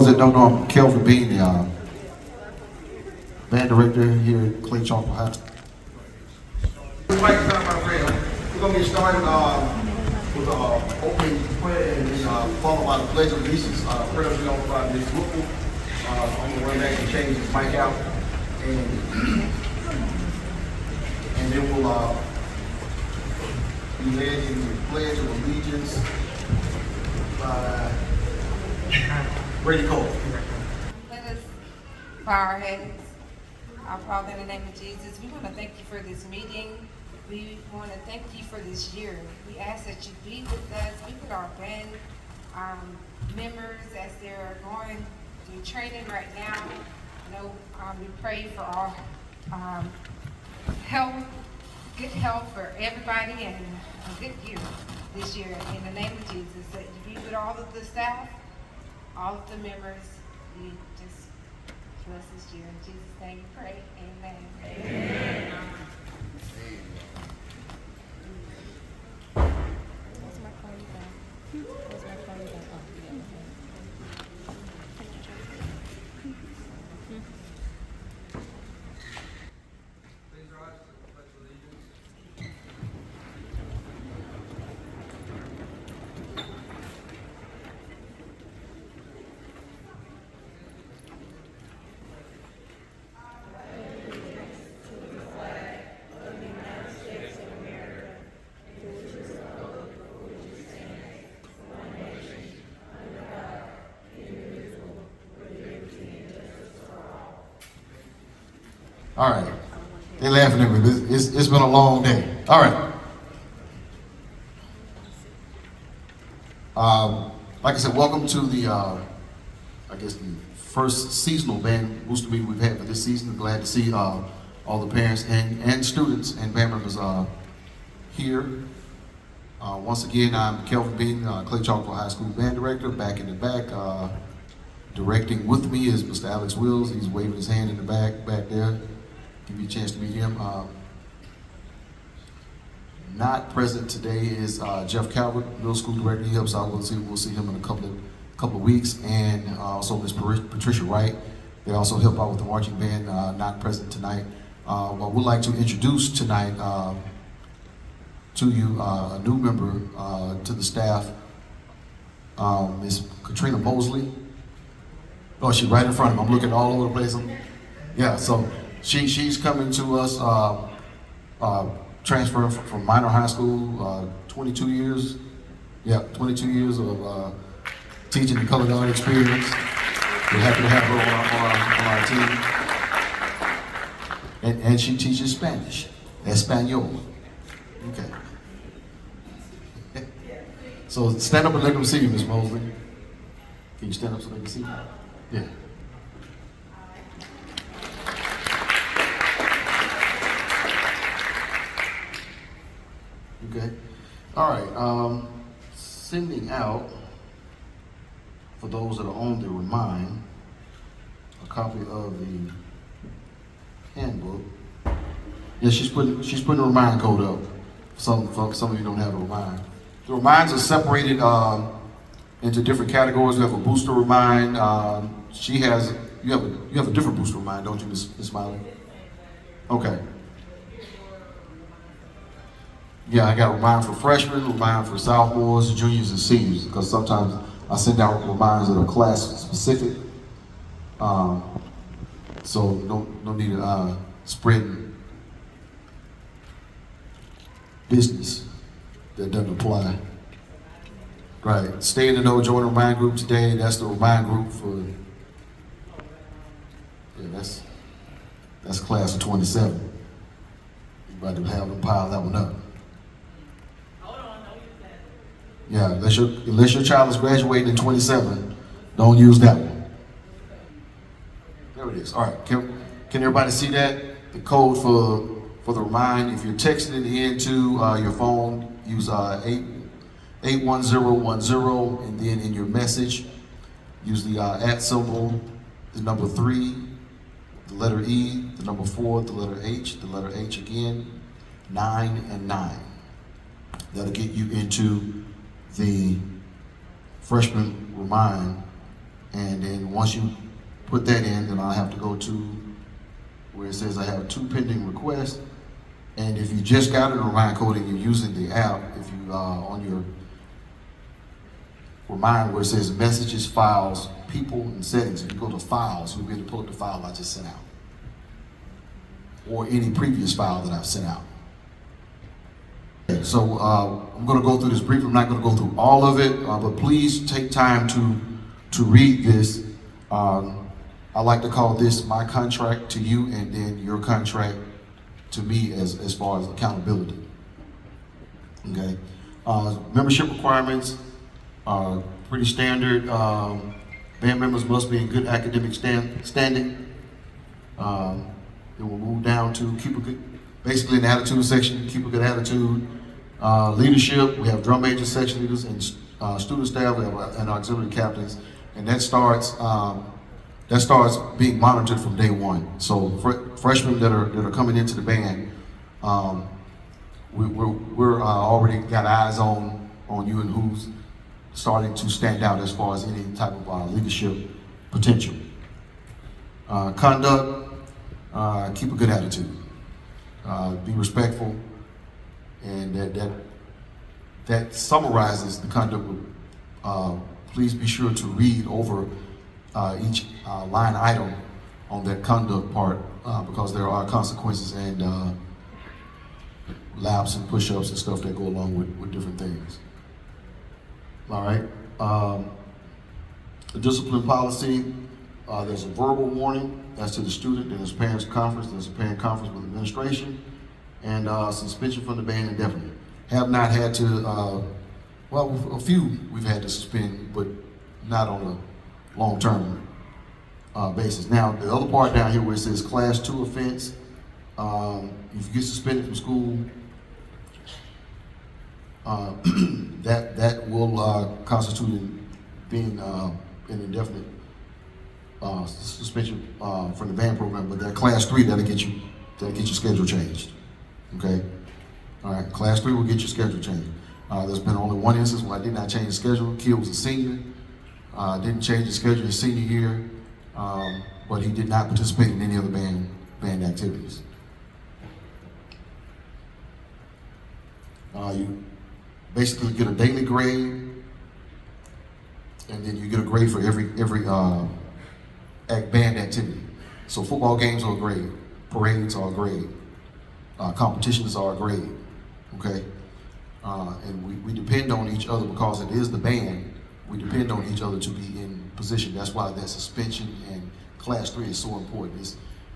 That don't know, I'm Kelvin Bean, the band director here at Clay-Chalkville High School. We're going to get started with opening prayer and then followed by the Pledge of Allegiance. Prayer will be offered by Ms. Whipple. I'm going to run back and change his mic out. And then we'll be led in the Pledge of Allegiance by Brady Cole. Let us bow our heads. Our Father, in the name of Jesus, we want to thank you for this meeting. We want to thank you for this year. We ask that you be with us, be with our band members as they're going through training right now. We pray for our health, good health for everybody, and a good year this year. In the name of Jesus, that you be with all of the staff, all of the members. We just bless this year. In Jesus' name we pray. Amen. Amen. Where's my party bag? Where's my party bag? Oh, yeah. Please rise to the Pledge of Allegiance. All right. They're laughing at me. It's been a long day. All right. Like I said, welcome to the, the first seasonal band booster meeting we've had for this season. Glad to see all the parents and students and band members here. Once again, I'm Kelvin Bean, Clay-Chalkville High School band director. Back in the back, directing with me is Mr. Alex Wills. He's waving his hand in the back there. Give you a chance to meet him. Not present today is Jeff Calvert, middle school director. He helps out. We'll see him in a couple of weeks, and also Miss Patricia Wright. They also help out with the marching band. Not present tonight. But we'd like to introduce tonight to you a new member to the staff, Miss Katrina Mosley. Oh, she's right in front of me. I'm looking all over the place. Yeah, so. She's coming to us, transferring from minor high school, 22 years. Yeah, 22 years of teaching the color guard experience. We're happy to have her on our team. And she teaches Spanish, Espanol. Okay. So stand up and let them see you, Miss Mosley. Can you stand up so they can see you? Yeah. Okay. All right. Sending out, for those that are on the Remind, a copy of the handbook. Yeah, she's putting the Remind code up. Some of you don't have a Remind. The Reminds are separated into different categories. We have a booster Remind. You have a different booster Remind, don't you, Miss Smiley? Okay. Yeah, I got a remind for freshmen, remind for sophomores, juniors, and seniors, because sometimes I send out reminders that are class specific. So no need to spread business that doesn't apply. Right. Stay in the know, join the remind group today. That's the remind group for. Yeah, that's class of 27. You're about to have them pile that one up. Yeah, unless your child is graduating in 27, don't use that one. There it is. All right. Can everybody see that? The code for the Remind. If you're texting it into your phone, use 81010, and then in your message, use the @ symbol, the number 3, the letter E, the number 4, the letter H again, 9 and 9. That'll get you into the freshman Remind And then once you put that in, then I have to go to where it says I have 2 pending requests. And if you just got it on Remind Code and you're using the app, if you on your Remind where it says Messages, Files, People, and Settings, if you go to Files, you'll be able to pull up the file I just sent out, or any previous file that I've sent out. Okay, so I'm going to go through this briefly. I'm not going to go through all of it, but please take time to read this. I like to call this my contract to you, and then your contract to me as far as accountability. Okay. Membership requirements are pretty standard. Band members must be in good academic standing. Then we'll move down to keep a good, basically in the attitude section, keep a good attitude. Leadership, we have drum major, section leaders, and student staff, we have and auxiliary captains, and that starts being monitored from day one. So freshmen that are coming into the band, we're already got eyes on you and who's starting to stand out as far as any type of leadership potential. Conduct, keep a good attitude, be respectful, and that summarizes the conduct. Please be sure to read over each line item on that conduct part, because there are consequences and laps and push-ups and stuff that go along with different things. All right. The discipline policy, there's a verbal warning, that's to the student, then there's parents conference, there's a parent conference with administration, and suspension from the band indefinitely. Have not had to, well, a few we've had to suspend, but not on a long-term basis. Now, the other part down here where it says class 2 offense, if you get suspended from school, that will constitute being an indefinite suspension from the band program. But that class 3, that'll get your schedule changed. Okay. All right. Class 3 will get your schedule changed. There's been only one instance where I did not change the schedule. Kid was a senior. Didn't change the schedule his senior year, but he did not participate in any other band activities. You basically get a daily grade, and then you get a grade for every band activity. So football games are a grade, parades are a grade, competitions are a grade, okay? And we depend on each other because it is the band. We depend on each other to be in position. That's why that suspension and class 3 is so important.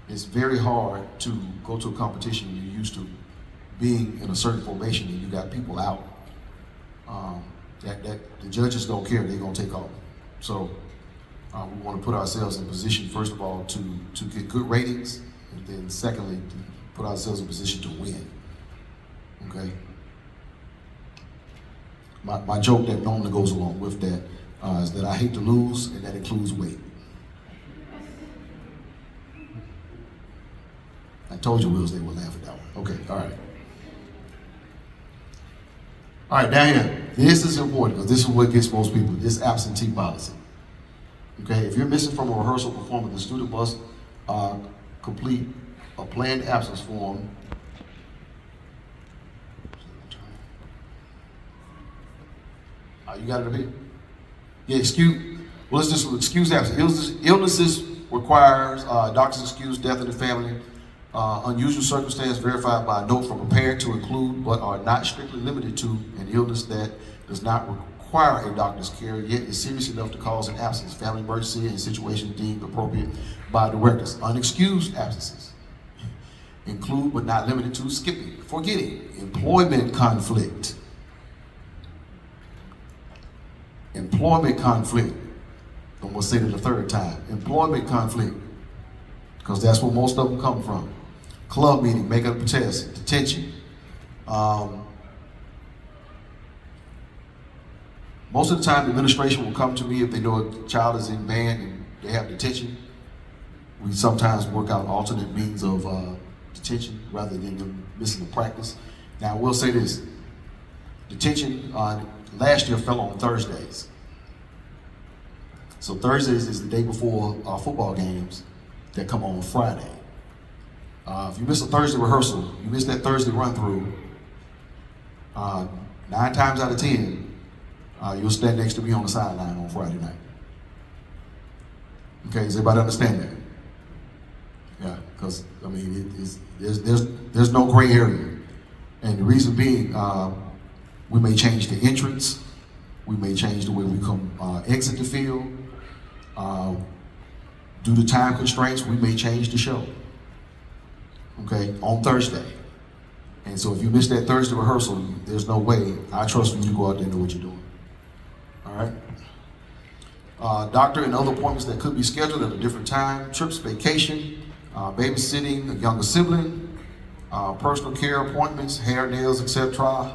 It's very hard to go to a competition when you're used to being in a certain formation and you got people out. That the judges don't care, they're gonna take off. So we wanna put ourselves in position, first of all, to get good ratings, and then secondly, to put ourselves in position to win, okay? My joke that normally goes along with that is that I hate to lose, and that includes weight. I told you Wills, they would laugh at that one. Okay, all right. All right, down here, this is important because this is what gets most people, this absentee policy. Okay, if you're missing from a rehearsal performance, the student must complete a planned absence form. You got it up here? Yeah, well, it's just excuse absence. Illnesses requires doctor's excuse, death in the family, unusual circumstance verified by a note from a parent to include, but are not strictly limited to, an illness that does not require a doctor's care, yet is serious enough to cause an absence, family emergency, and situation deemed appropriate by directors. Unexcused absences include, but not limited to, skipping, forgetting, employment conflict. Employment conflict. I'm gonna say it a third time. Employment conflict, because that's where most of them come from. Club meeting, make up a test, detention. Most of the time, the administration will come to me if they know a child is in band and they have detention. We sometimes work out alternate means of detention rather than them missing the practice. Now, I will say this. Detention last year fell on Thursdays. So Thursdays is the day before our football games that come on Friday. If you miss a Thursday rehearsal, you miss that Thursday run through, 9 times out of 10, you'll stand next to me on the sideline on Friday night. Okay, does everybody understand that? Yeah, because I mean, there's no gray area, and the reason being, we may change the entrance, we may change the way we come exit the field. Due to time constraints, we may change the show. Okay, on Thursday. And so if you miss that Thursday rehearsal, there's no way I trust you to go out there and know what you're doing. All right? Doctor and other appointments that could be scheduled at a different time, trips, vacation, babysitting a younger sibling, personal care appointments, hair, nails, etc.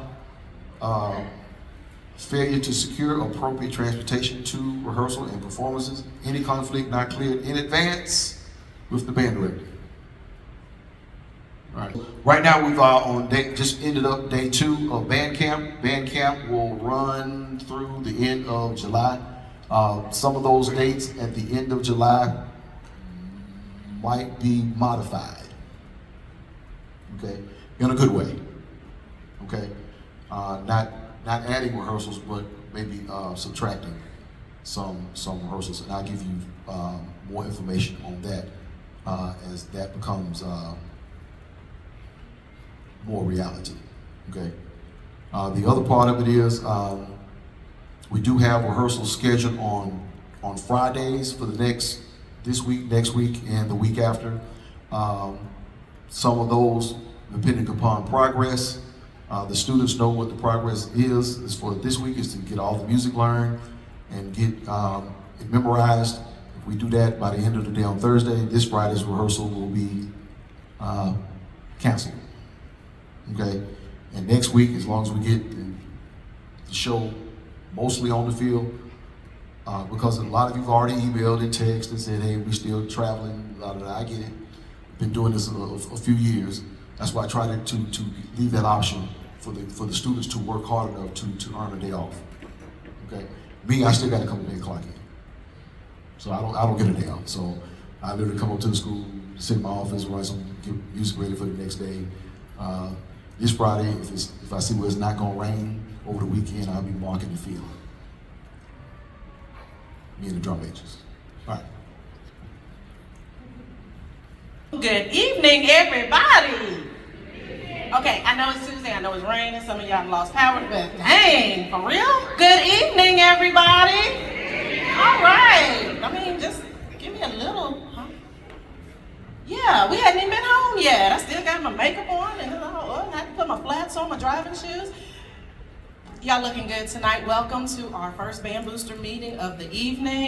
Failure to secure appropriate transportation to rehearsal and performances, any conflict not cleared in advance with the band director. All right. Right now we've just ended up day 2 of band camp. Band camp will run through the end of July. Some of those dates at the end of July might be modified. Okay, in a good way. Okay, not adding rehearsals, but maybe subtracting some rehearsals, and I'll give you more information on that as that becomes more reality. Okay. The other part of it is we do have rehearsals scheduled on Fridays for this week, next week, and the week after. Some of those, depending upon progress, the students know what the progress is for this week is to get all the music learned and get it memorized. If we do that by the end of the day on Thursday, this Friday's rehearsal will be canceled. Okay, and next week, as long as we get the show mostly on the field, because a lot of you have already emailed and texted and said, hey, we're still traveling, blah, blah, blah. I get it. Been doing this a few years. That's why I try to leave that option for the students to work hard enough to earn a day off. Okay, me, I still got to come to bed clock in, so I don't get a day off. So I literally come up to the school, sit in my office, write some, get music ready for the next day. This Friday, if I see where it's not gonna rain over the weekend, I'll be marking the field. Me and the drum majors. All right. Good evening, everybody. Okay, I know it's Tuesday, I know it's raining, some of y'all lost power, but dang, for real? Good evening, everybody. All right. I mean, just give me a little, huh? Yeah, we hadn't even been home yet. I still got my makeup on and I had to put my flats on, my driving shoes. Y'all looking good tonight. Welcome to our first Band Booster meeting of the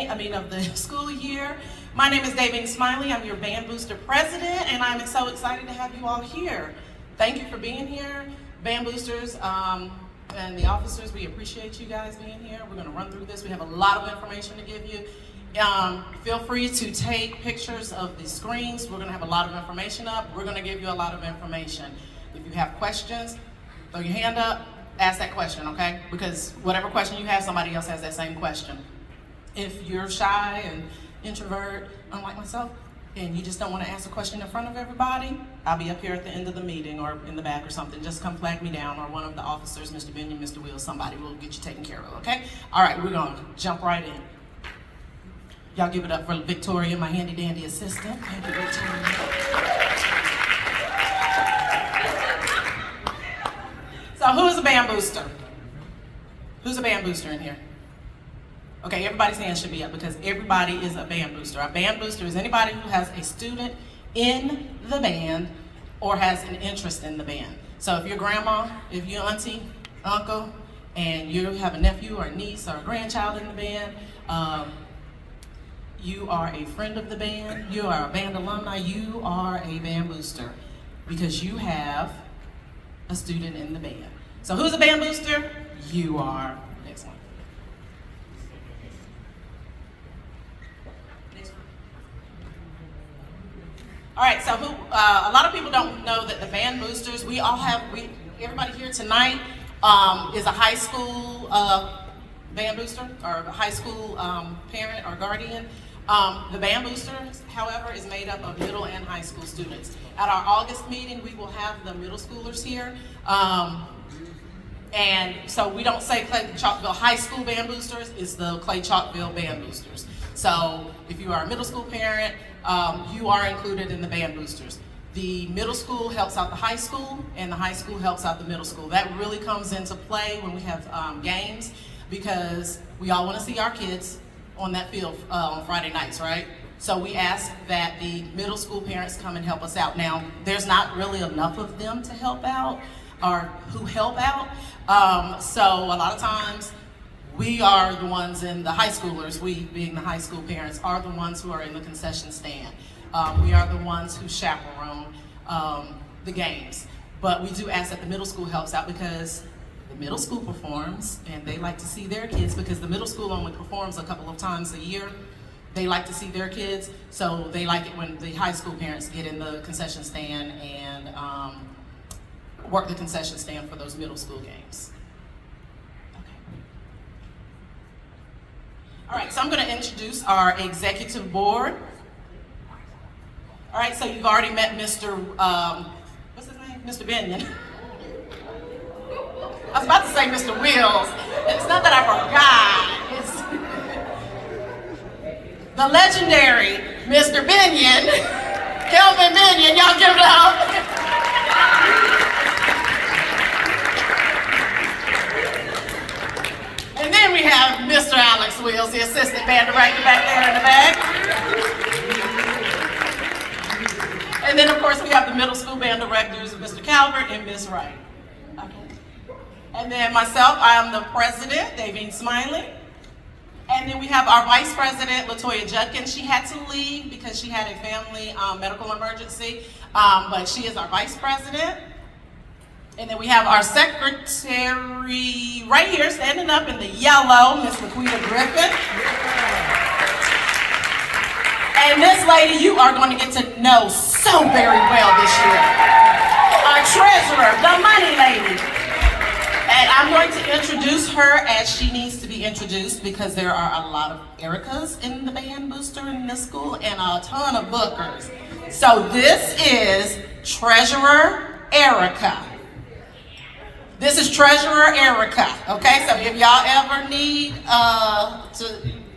of the school year. My name is David Smiley. I'm your Band Booster president, and I'm so excited to have you all here. Thank you for being here. Band Boosters and the officers, we appreciate you guys being here. We're gonna run through this. We have a lot of information to give you. Feel free to take pictures of the screens. We're gonna have a lot of information up. We're gonna give you a lot of information. If you have questions, throw your hand up, ask that question, okay? Because whatever question you have, somebody else has that same question. If you're shy and introvert, unlike myself, and you just don't want to ask a question in front of everybody, I'll be up here at the end of the meeting or in the back or something. Just come flag me down, or one of the officers, Mr. Binion, Mr. Will, somebody will get you taken care of, okay? All right, we're gonna jump right in. Y'all give it up for Victoria, my handy dandy assistant. Thank you, Victoria. So who's a band booster? Who's a band booster in here? Okay, everybody's hand should be up because everybody is a band booster. A band booster is anybody who has a student in the band or has an interest in the band. So if your grandma, if your auntie, uncle, and you have a nephew or a niece or a grandchild in the band, you are a friend of the band, you are a band alumni, you are a band booster because you have a student in the band. So who's a band booster? You are. Next one. Next one. All right, so a lot of people don't know that the band boosters, everybody here tonight is a high school band booster or a high school parent or guardian. The band booster, however, is made up of middle and high school students. At our August meeting, we will have the middle schoolers here. And so we don't say Clay-Chalkville High School Band Boosters, it's the Clay-Chalkville Band Boosters. So if you are a middle school parent, you are included in the Band Boosters. The middle school helps out the high school, and the high school helps out the middle school. That really comes into play when we have games, because we all want to see our kids on that field on Friday nights, right? So we ask that the middle school parents come and help us out. Now, there's not really enough of them to help out, or who help out. So a lot of times, we are the ones in the high schoolers, we being the high school parents, are the ones who are in the concession stand. We are the ones who chaperone the games. But we do ask that the middle school helps out, because the middle school performs and they like to see their kids, because the middle school only performs a couple of times a year. They like to see their kids, so they like it when the high school parents get in the concession stand and work the concession stand for those middle school games. Okay. All right, so I'm going to introduce our executive board. All right, so you've already met Mr. What's his name? Mr. Binion. I was about to say Mr. Wills. It's not that I forgot. It's the legendary Mr. Binion, Kelvin Binion. Y'all give it up. And then we have Mr. Alex Wills, the assistant band director back there in the back. And then, of course, we have the middle school band directors, Mr. Calvert and Ms. Wright. Okay. And then myself, I am the president, Davine Smiley. And then we have our vice president, Latoya Judkins. She had to leave because she had a family medical emergency, but she is our vice president. And then we have our secretary right here, standing up in the yellow, Ms. LaQuita Griffin. And this lady you are going to get to know so very well this year. Our treasurer, the money lady. And I'm going to introduce her as she needs to be introduced, because there are a lot of Ericas in the band booster in this school and a ton of bookers. So this is Treasurer Erica. This is Treasurer Erica, okay? So if y'all ever need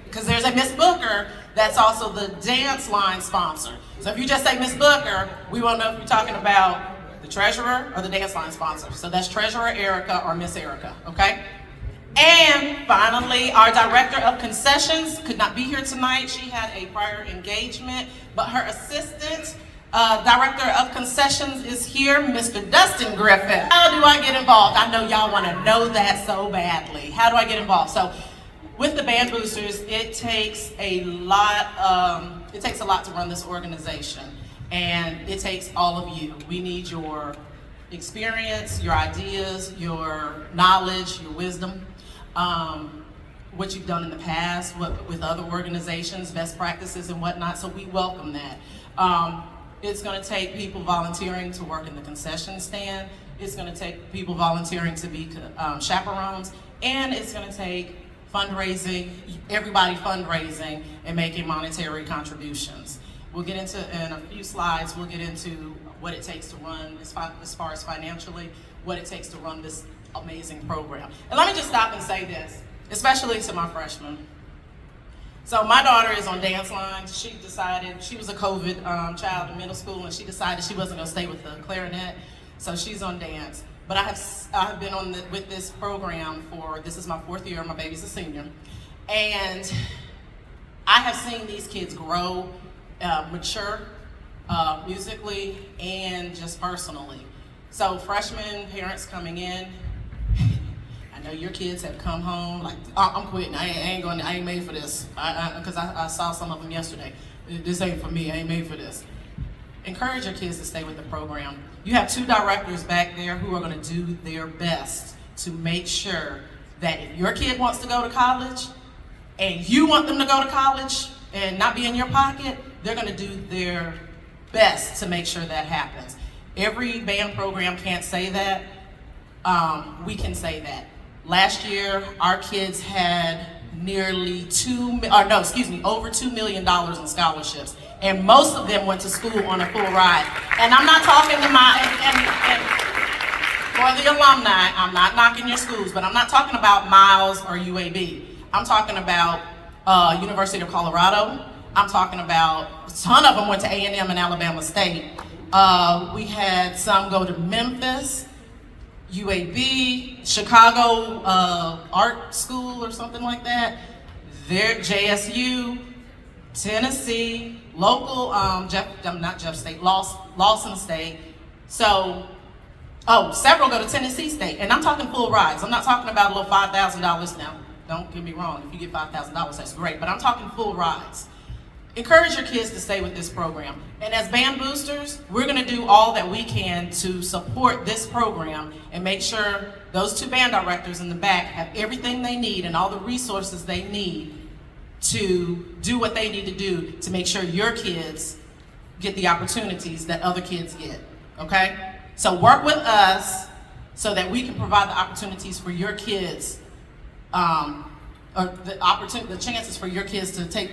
because there's a Miss Booker that's also the dance line sponsor. So if you just say Miss Booker, we won't know if you're talking about the treasurer or the dance line sponsor. So that's Treasurer Erica or Miss Erica, okay? And finally, our director of concessions could not be here tonight. She had a prior engagement, but her assistant director of concessions is here, Mr. Dustin Griffin. How do I get involved? I know y'all want to know that so badly. How do I get involved? So with the band boosters, it takes a lot to run this organization. And it takes all of you. We need your experience, your ideas, your knowledge, your wisdom, what you've done in the past, with other organizations, best practices and whatnot, so we welcome that. It's gonna take people volunteering to work in the concession stand. It's gonna take people volunteering to be chaperones, and it's gonna take fundraising, everybody fundraising and making monetary contributions. We'll get into, in a few slides, we'll get into what it takes to run, as far as financially, what it takes to run this amazing program. And let me just stop and say this, especially to my freshmen. So my daughter is on dance line. She decided, she was a COVID child in middle school, and she decided she wasn't gonna stay with the clarinet, so she's on dance. But I have been on with this program for, this is my 4th year, my baby's a senior, and I have seen these kids grow, mature musically and just personally. So freshmen, parents coming in, I know your kids have come home like, oh, I'm quitting, I ain't made for this. Because I saw some of them yesterday. This ain't for me, I ain't made for this. Encourage your kids to stay with the program. You have 2 directors back there who are gonna do their best to make sure that if your kid wants to go to college and you want them to go to college and not be in your pocket, they're gonna do their best to make sure that happens. Every band program can't say that. We can say that. Last year, our kids had nearly over $2 million in scholarships. And most of them went to school on a full ride. And I'm not talking to and for the alumni, I'm not knocking your schools, but I'm not talking about Miles or UAB. I'm talking about University of Colorado. I'm talking about a ton of them went to A&M and Alabama State. We had some go to Memphis, UAB, Chicago Art School or something like that. There, JSU, Tennessee, local, Lawson State. So, several go to Tennessee State, and I'm talking full rides. I'm not talking about a little $5,000 now. Don't get me wrong, if you get $5,000, that's great, but I'm talking full rides. Encourage your kids to stay with this program. And as band boosters, we're gonna do all that we can to support this program and make sure those two band directors in the back have everything they need and all the resources they need to do what they need to do to make sure your kids get the opportunities that other kids get, okay? So work with us so that we can provide the opportunities for your kids, or the chances for your kids to take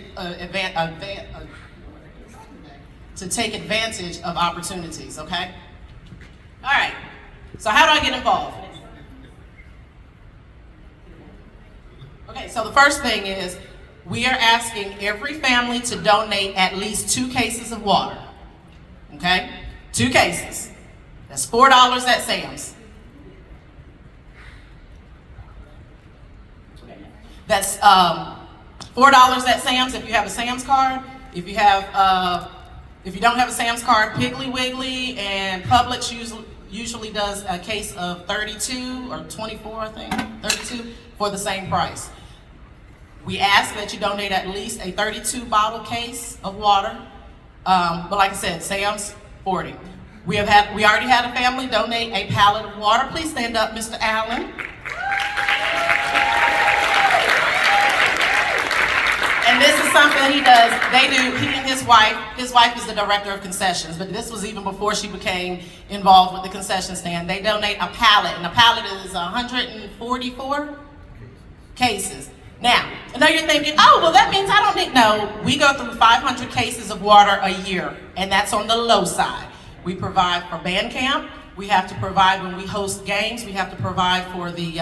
advantage of opportunities, okay? All right, so how do I get involved? Okay, so the first thing is we are asking every family to donate at least 2 cases of water, okay? 2 cases. That's $4 at Sam's. That's $4 at Sam's if you have a Sam's card. If you don't have a Sam's card, Piggly Wiggly and Publix usually does a case of 32 or 24, I think, 32 for the same price. We ask that you donate at least a 32 bottle case of water. But like I said, Sam's 40. We already had a family donate a pallet of water. Please stand up, Mr. Allen. And this is something he does. He and his wife is the director of concessions, but this was even before she became involved with the concession stand. They donate a pallet, and a pallet is 144 cases. Now, I know you're thinking, oh, well, that means I don't need, no, we go through 500 cases of water a year, and that's on the low side. We provide for band camp. We have to provide when we host games. We have to provide for the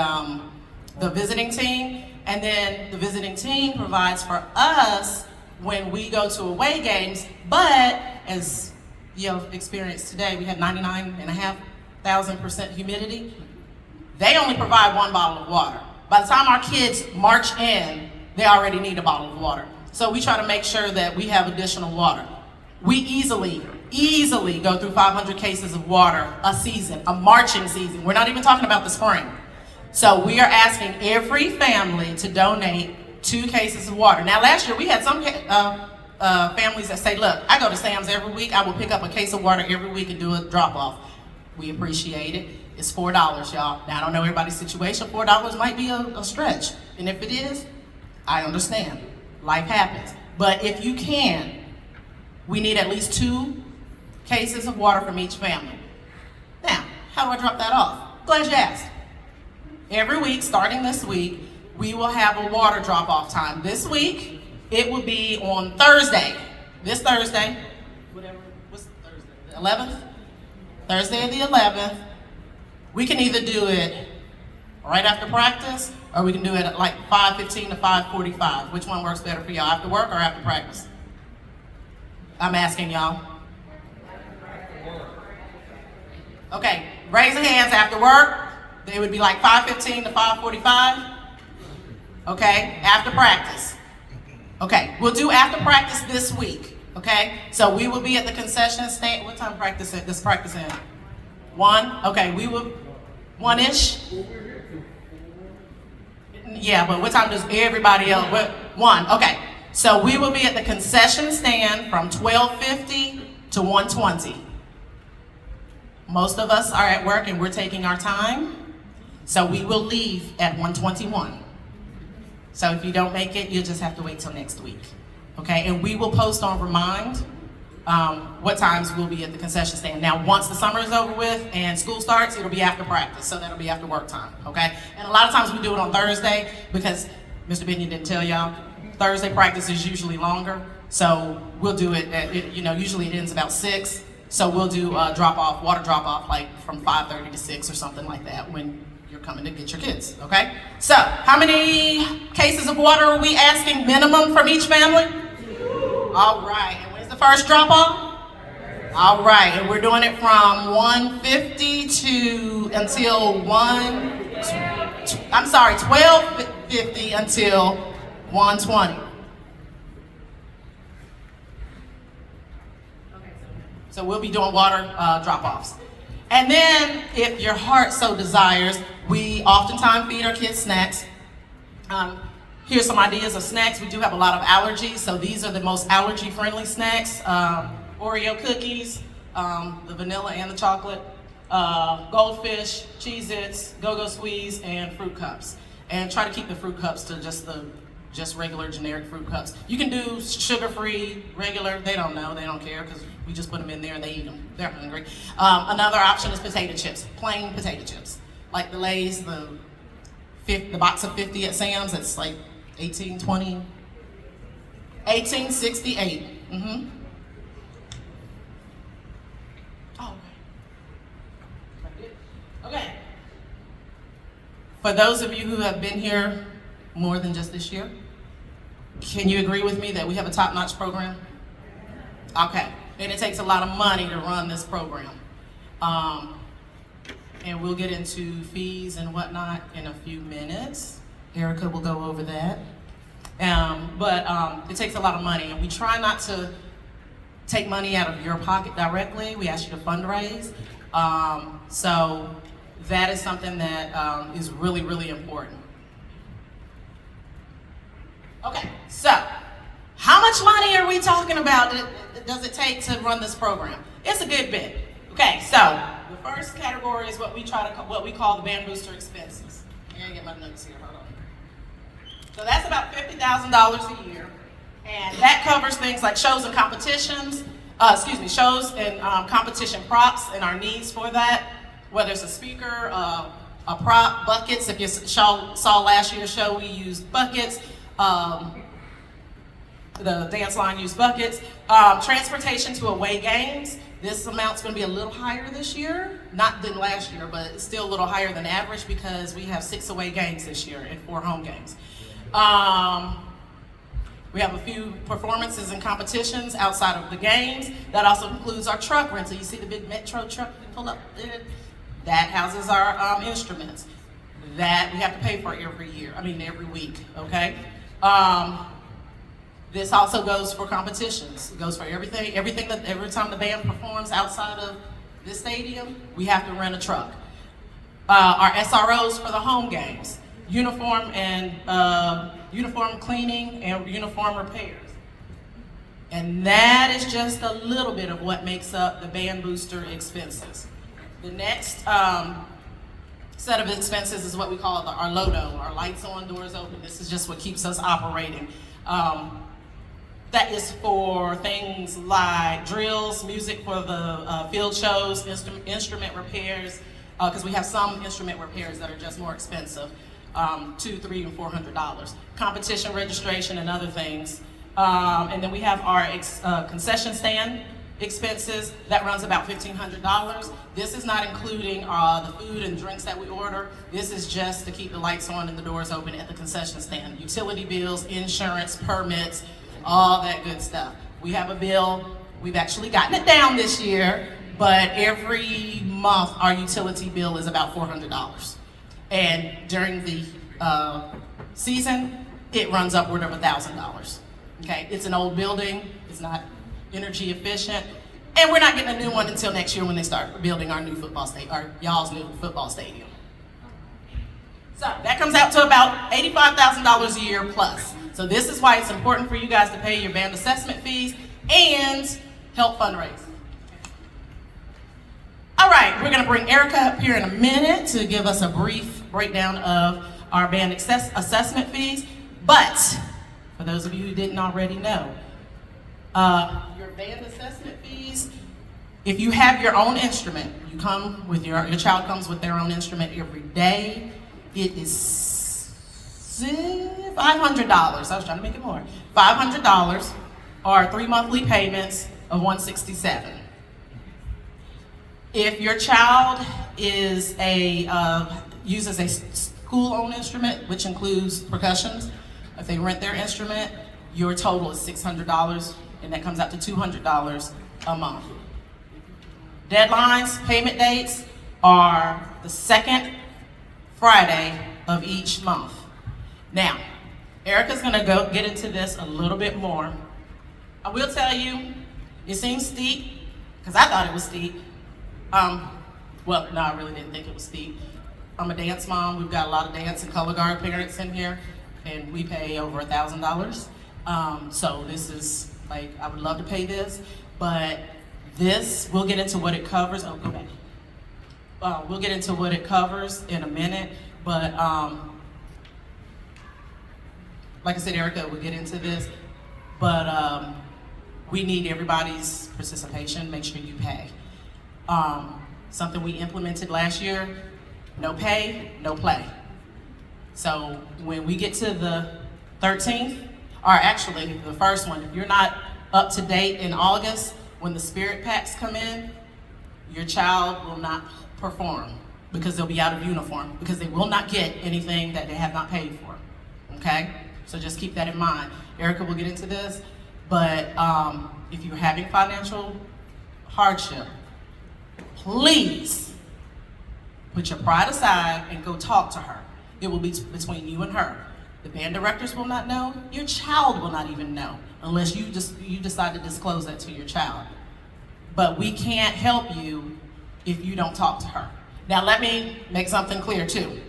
visiting team. And then the visiting team provides for us when we go to away games. But as you have experienced today, we had 99.5% humidity. They only provide 1 bottle of water. By the time our kids march in, they already need a bottle of water. So we try to make sure that we have additional water. We easily go through 500 cases of water a season, a marching season. We're not even talking about the spring. So we are asking every family to donate 2 cases of water. Now last year we had some families that say, look, I go to Sam's every week. I will pick up a case of water every week and do a drop off. We appreciate it. It's $4, y'all. Now I don't know everybody's situation. $4 might be a stretch. And if it is, I understand. Life happens. But if you can, we need at least 2 cases of water from each family. Now, how do I drop that off? Glad you asked. Every week, starting this week, we will have a water drop-off time. This week, it will be on Thursday. This Thursday, what's Thursday? The 11th? Thursday the 11th. We can either do it right after practice, or we can do it at like 5:15 to 5:45. Which one works better for y'all, after work or after practice? I'm asking y'all. Okay, raise your hands after work. They would be like 5:15 to 5:45. Okay, after practice. Okay, we'll do after practice this week. Okay, so we will be at the concession stand. What time practice is this practice in? 1? Okay, we will 1-ish. Yeah, but what time does everybody else? 1. Okay, so we will be at the concession stand from 12:50 to 1:20. Most of us are at work and we're taking our time. So we will leave at 1:21. So if you don't make it, you'll just have to wait till next week. Okay, and we will post on Remind what times we'll be at the concession stand. Now, once the summer is over with and school starts, it'll be after practice, so that'll be after work time, okay? And a lot of times we do it on Thursday because Mr. Binion didn't tell y'all, Thursday practice is usually longer, so we'll do it at, usually it ends about 6, so we'll do water drop off, like from 5:30 to 6 or something like that when you're coming to get your kids, okay? So, how many cases of water are we asking minimum from each family? All right, and when's the first drop off? All right, and we're doing it from 1:50 until 12:50 until 1:20. So we'll be doing water drop-offs. And then, if your heart so desires, we oftentimes feed our kids snacks. Here's some ideas of snacks. We do have a lot of allergies, so these are the most allergy-friendly snacks. Oreo cookies, the vanilla and the chocolate, Goldfish, Cheez-Its, Go-Go Squeeze, and fruit cups. And try to keep the fruit cups to just regular generic fruit cups. You can do sugar-free, regular, they don't know, they don't care, because we just put them in there and they eat them. They're hungry. Another option is potato chips, plain potato chips. Like the Lay's, the box of 50 at Sam's, it's like $18.68. Mm-hmm. Oh, okay. For those of you who have been here more than just this year, can you agree with me that we have a top-notch program? Okay, and it takes a lot of money to run this program. And we'll get into fees and whatnot in a few minutes. Erica will go over that. But it takes a lot of money, and we try not to take money out of your pocket directly. We ask you to fundraise. So that is something that is really, really important. Okay, so how much money are we talking about does it take to run this program? It's a good bit. Okay, so the first category is what we call the band booster expenses. I gotta get my notes here, hold on. So that's about $50,000 a year, and that covers things like shows and competitions, shows and competition props and our needs for that, whether it's a speaker, a prop, buckets. If you saw last year's show, we used buckets. The dance line used buckets. Transportation to away games. This amount's going to be a little higher this year, not than last year, but it's still a little higher than average because we have 6 away games this year and 4 home games. We have a few performances and competitions outside of the games. That also includes our truck rental. You see the big Metro truck we pull up there? That houses our instruments. That we have to pay for every week, okay? This also goes for competitions. It goes for everything. Every time the band performs outside of this stadium, we have to rent a truck. Our SROs for the home games, uniform cleaning and uniform repairs. And that is just a little bit of what makes up the band booster expenses. The next set of expenses is what we call our LODO, our lights on, doors open. This is just what keeps us operating. That is for things like drills, music for the field shows, instrument repairs, because we have some instrument repairs that are just more expensive, $200, $300, and $400. Competition registration and other things. And then we have our concession stand expenses. That runs about $1,500. This is not including the food and drinks that we order. This is just to keep the lights on and the doors open at the concession stand. Utility bills, insurance, permits, all that good stuff. We have a bill. We've actually gotten it down this year, but every month our utility bill is about $400. And during the season, it runs upward of $1,000. Okay, it's an old building. It's not energy efficient, and we're not getting a new one until next year when they start building our new football stadium, or y'all's new football stadium. So that comes out to about $85,000 a year plus. So this is why it's important for you guys to pay your band assessment fees and help fundraise. All right, we're going to bring Erica up here in a minute to give us a brief breakdown of our band assessment fees. But for those of you who didn't already know, your band assessment fees, if you have your own instrument, you come with your child comes with their own instrument every day, it is $500. I was trying to make it more. $500 or 3 monthly payments of $167. If your child is uses a school-owned instrument, which includes percussions, if they rent their instrument, your total is $600, and that comes out to $200 a month. Deadlines, payment dates are the second Friday of each month. Now, Erica's gonna get into this a little bit more. I will tell you, it seems steep, because I thought it was steep. Well, no, I really didn't think it was steep. I'm a dance mom. We've got a lot of dance and color guard parents in here, and we pay over $1,000. So this is like, I would love to pay this, but this, we'll get into what it covers. Oh, go back. We'll get into what it covers in a minute, but like I said, Erica will get into this, but we need everybody's participation. Make sure you pay. Something we implemented last year, no pay, no play. So when we get to the 13th, or actually the first one, if you're not up to date in August, when the spirit packs come in, your child will not perform because they'll be out of uniform, because they will not get anything that they have not paid for, okay? So just keep that in mind. Erica will get into this, but if you're having financial hardship, please put your pride aside and go talk to her. It will be between you and her. The band directors will not know. Your child will not even know unless you decide to disclose that to your child. But we can't help you if you don't talk to her. Now let me make something clear too.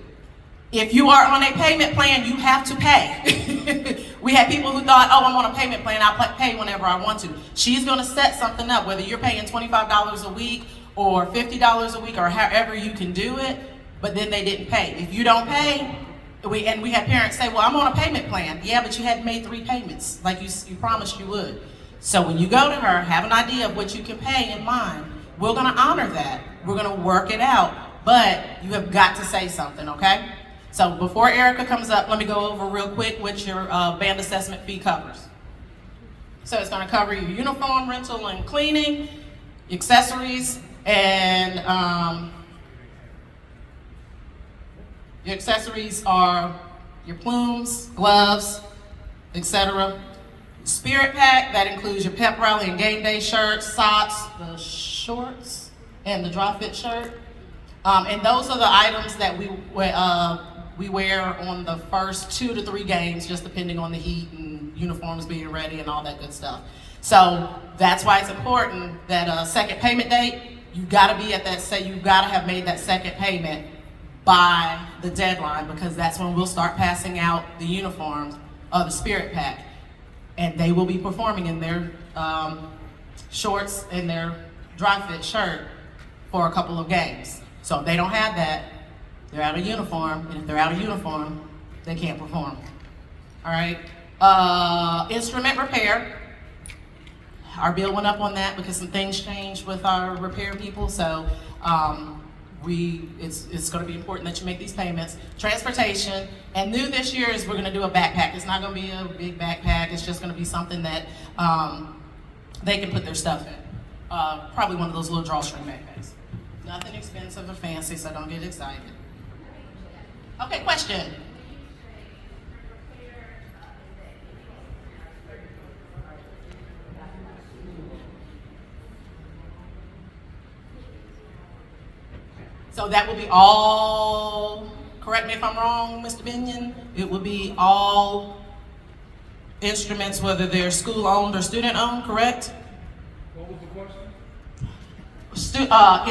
If you are on a payment plan, you have to pay. We had people who thought, oh, I'm on a payment plan, I'll pay whenever I want to. She's gonna set something up, whether you're paying $25 a week or $50 a week or however you can do it, but then they didn't pay. If you don't pay, we had parents say, well, I'm on a payment plan. Yeah, but you hadn't made 3 payments like you promised you would. So when you go to her, have an idea of what you can pay in mind. We're gonna honor that. We're gonna work it out, but you have got to say something, okay? So before Erica comes up, let me go over real quick what your band assessment fee covers. So it's gonna cover your uniform rental and cleaning, accessories, and your accessories are your plumes, gloves, etc. Spirit pack, that includes your pep rally and game day shirts, socks, the shorts, and the dry fit shirt. And those are the items that we wear on the first 2 to 3 games, just depending on the heat and uniforms being ready and all that good stuff. So that's why it's important that second payment date, you gotta be at that, you gotta have made that second payment by the deadline, because that's when we'll start passing out the uniforms of the spirit pack. And they will be performing in their shorts and their dry fit shirt for a couple of games. So if they don't have that, they're out of uniform, and if they're out of uniform, they can't perform. All right, instrument repair. Our bill went up on that because some things changed with our repair people, so it's going to be important that you make these payments. Transportation, and new this year is we're going to do a backpack. It's not going to be a big backpack. It's just going to be something that they can put their stuff in. Probably one of those little drawstring backpacks. Nothing expensive or fancy, so don't get excited. Okay, question. So that will be all, correct me if I'm wrong, Mr. Binion, it will be all instruments, whether they're school-owned or student-owned, correct? What was the question?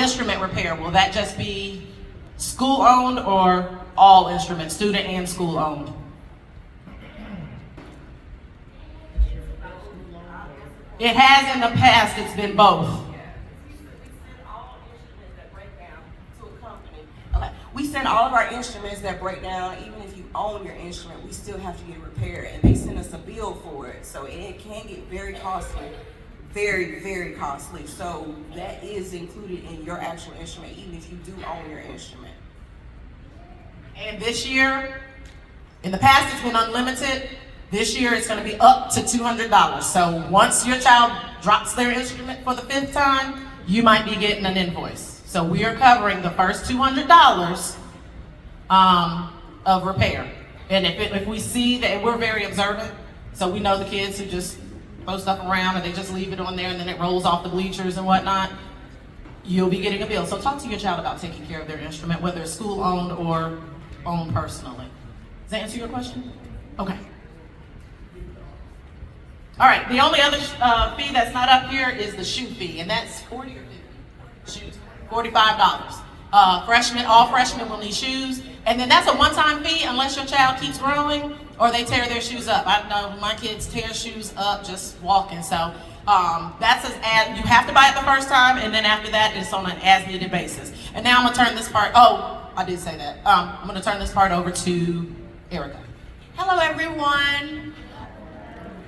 Instrument repair, will that just be school-owned or all instruments, student and school-owned? It has in the past, it's been both. We send all of our instruments that break down. Even if you own your instrument, we still have to get it repaired, and they send us a bill for it. So it can get very costly very, very costly. So that is included in your actual instrument, even if you do own your instrument. And this year, in the past it's been unlimited. This year it's going to be up to $200. So once your child drops their instrument for the 5th time, you might be getting an invoice. So we are covering the first $200 of repair. And if we see that, we're very observant, so we know the kids who just throw stuff around and they just leave it on there and then it rolls off the bleachers and whatnot, you'll be getting a bill. So talk to your child about taking care of their instrument, whether it's school owned or owned personally. Does that answer your question? Okay. All right, the only other fee that's not up here is the shoe fee, and that's 40 or 50 shoes, $45. All freshmen will need shoes, and then that's a one-time fee unless your child keeps growing or they tear their shoes up. I know my kids tear shoes up just walking, so that's you have to buy it the first time, and then after that, it's on an as-needed basis. And now I'm gonna turn this part, I did say that. I'm gonna turn this part over to Erica. Hello, everyone.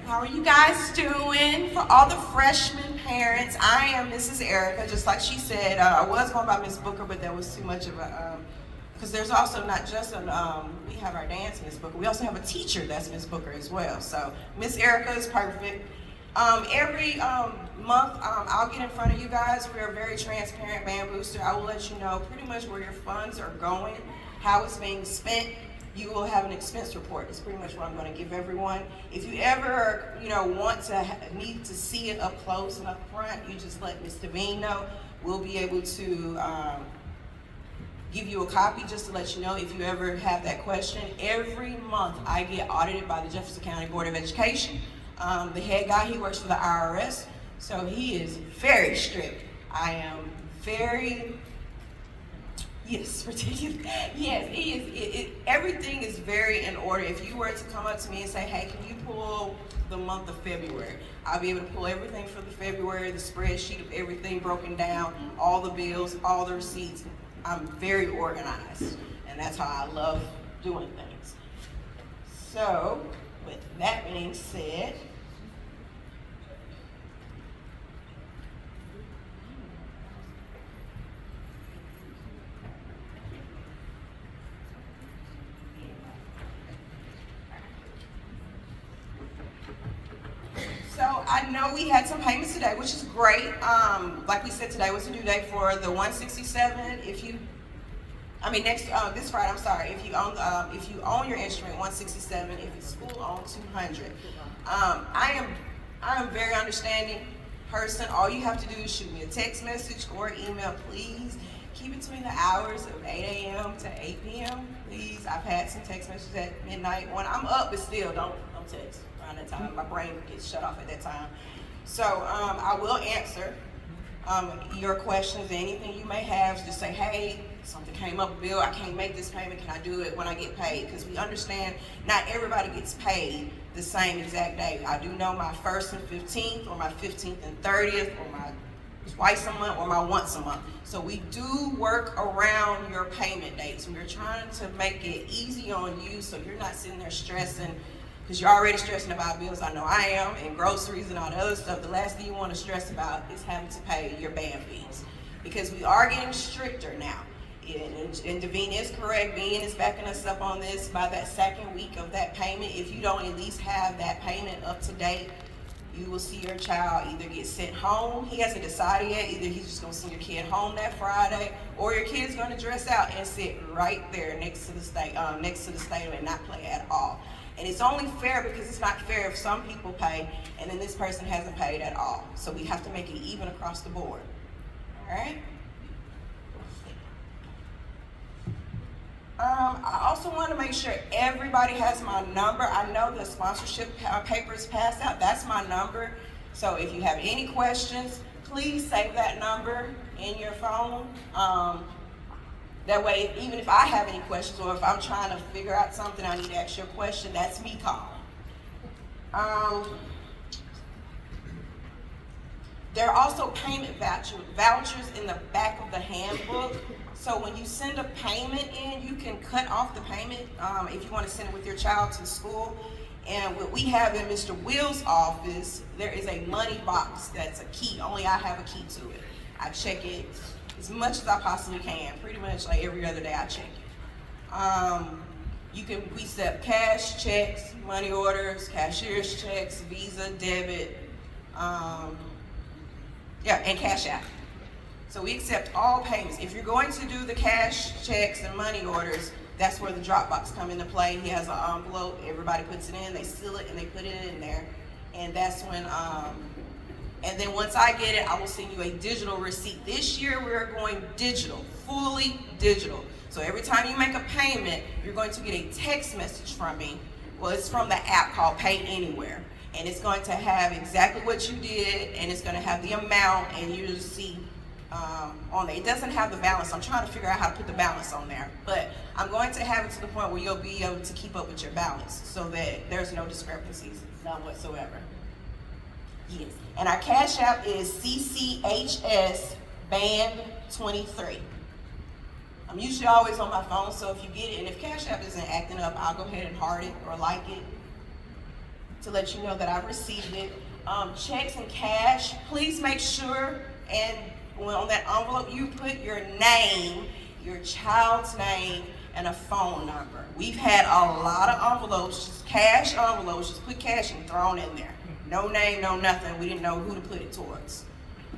How are you guys doing? For all the freshman parents, I am Mrs. Erica, just like she said. I was going by Miss Booker, but that was too much of a, because there's also not just we have our dance Miss Booker, we also have a teacher that's Miss Booker as well. So Miss Erica is perfect. Every month, I'll get in front of you guys. We're a very transparent band booster. I will let you know pretty much where your funds are going, how it's being spent. You will have an expense report. It's pretty much what I'm going to give everyone. If you ever, want to need to see it up close and up front, you just let Ms. Devine know. We'll be able to give you a copy just to let you know if you ever have that question. Every month, I get audited by the Jefferson County Board of Education. The head guy, he works for the IRS, so he is very strict. I am very. Yes, ridiculous. Yes, he is. Everything is very in order. If you were to come up to me and say, hey, can you pull the month of February? I'll be able to pull everything for the February, the spreadsheet of everything broken down, all the bills, all the receipts. I'm very organized, and that's how I love doing things. So, with that being said, I know we had some payments today, which is great. Like we said, today was the due date for the 167. This Friday, I'm sorry. If you own your instrument, 167. If it's school owned, 200. I am a very understanding person. All you have to do is shoot me a text message or email, please. Keep it between the hours of 8 a.m. to 8 p.m. Please. I've had some text messages at midnight when I'm up, but still don't text around that time. My brain gets shut off at that time. So I will answer your questions, anything you may have. Just say, hey, something came up, Bill, I can't make this payment. Can I do it when I get paid? Because we understand not everybody gets paid the same exact day. I do know my 1st and 15th, or my 15th and 30th, or my twice a month, or my once a month. So we do work around your payment dates. We're trying to make it easy on you so you're not sitting there stressing, because you're already stressing about bills. I know I am, and groceries and all the other stuff. The last thing you want to stress about is having to pay your band fees, because we are getting stricter now. And Devine is correct. Bean is backing us up on this. By that second week of that payment, if you don't at least have that payment up to date, you will see your child either get sent home. He hasn't decided yet. Either he's just going to send your kid home that Friday, or your kid's going to dress out and sit right there next to the stadium and not play at all. And it's only fair because it's not fair if some people pay and then this person hasn't paid at all. So we have to make it even across the board. All right? I also want to make sure everybody has my number. I know the sponsorship papers passed out. That's my number. So if you have any questions, please save that number in your phone. That way, even if I have any questions, or if I'm trying to figure out something, I need to ask you a question, that's me calling. There are also payment vouchers in the back of the handbook. So when you send a payment in, you can cut off the payment if you want to send it with your child to school. And what we have in Mr. Will's office, there is a money box that's a key. Only I have a key to it. I check it as much as I possibly can. Pretty much like every other day I check it. We accept cash, checks, money orders, cashier's checks, Visa, debit, and Cash App. So we accept all payments. If you're going to do the cash, checks, and money orders, that's where the Dropbox come into play. He has an envelope, everybody puts it in, they seal it, and they put it in there. And that's when, and then once I get it, I will send you a digital receipt. This year, we're going digital, fully digital. So every time you make a payment, you're going to get a text message from me. Well, it's from the app called Pay Anywhere. And it's going to have exactly what you did, and it's going to have the amount, and you just see on there. It doesn't have the balance. I'm trying to figure out how to put the balance on there. But I'm going to have it to the point where you'll be able to keep up with your balance so that there's no discrepancies, none whatsoever. Yes. And our Cash App is CCHS Band 23. I'm usually always on my phone, so if you get it, and if Cash App isn't acting up, I'll go ahead and heart it or like it to let you know that I've received it. Checks and cash, please make sure, and on that envelope, you put your name, your child's name, and a phone number. We've had a lot of envelopes, just cash envelopes, just put cash and thrown in there. No name, no nothing. We didn't know who to put it towards.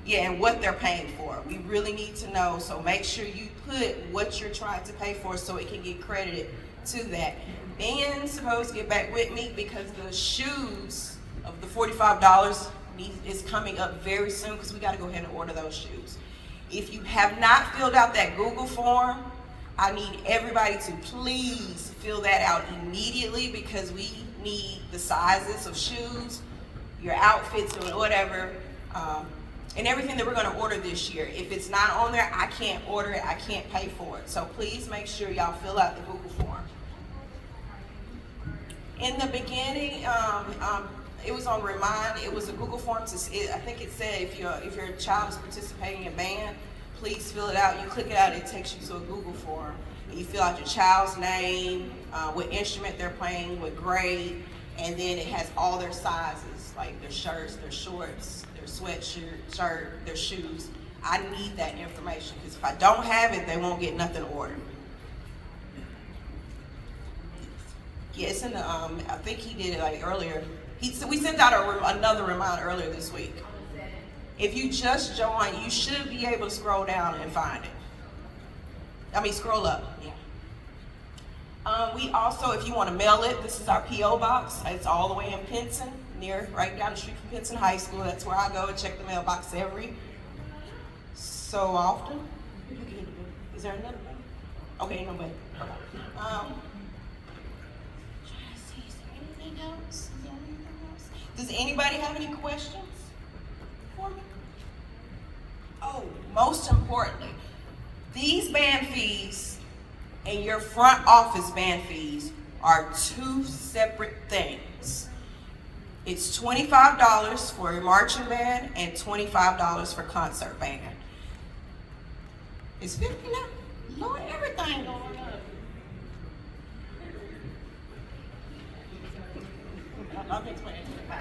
Yeah, and what they're paying for. We really need to know, so make sure you put what you're trying to pay for so it can get credited to that. Ben's supposed to get back with me because the shoes of the $45 is coming up very soon because we got to go ahead and order those shoes. If you have not filled out that Google form, I need everybody to please fill that out immediately because we need the sizes of shoes, your outfits, or whatever, and everything that we're going to order this year. If it's not on there, I can't order it, I can't pay for it. So please make sure y'all fill out the Google form. In the beginning, it was on Remind. It was a Google form. I think it said if your child is participating in band, please fill it out. You click it out, it takes you to a Google form. And you fill out your child's name, what instrument they're playing, what grade, and then it has all their sizes, like their shirts, their shorts, their sweatshirt, their shoes. I need that information because if I don't have it, they won't get nothing ordered. Yeah, it's in the, I think he did it like earlier. We sent out another reminder earlier this week. If you just joined, you should be able to scroll down and find it. Scroll up, yeah. We also, if you want to mail it, this is our P.O. box. It's all the way in Pinson, right down the street from Pinson High School. That's where I go and check the mailbox every so often. Is there another one? Okay, no way. Okay. Does anybody have any questions for me? Oh, most importantly, these band fees and your front office band fees are two separate things. It's $25 for a marching band and $25 for concert band. It's $50 now. Lord, everything going up.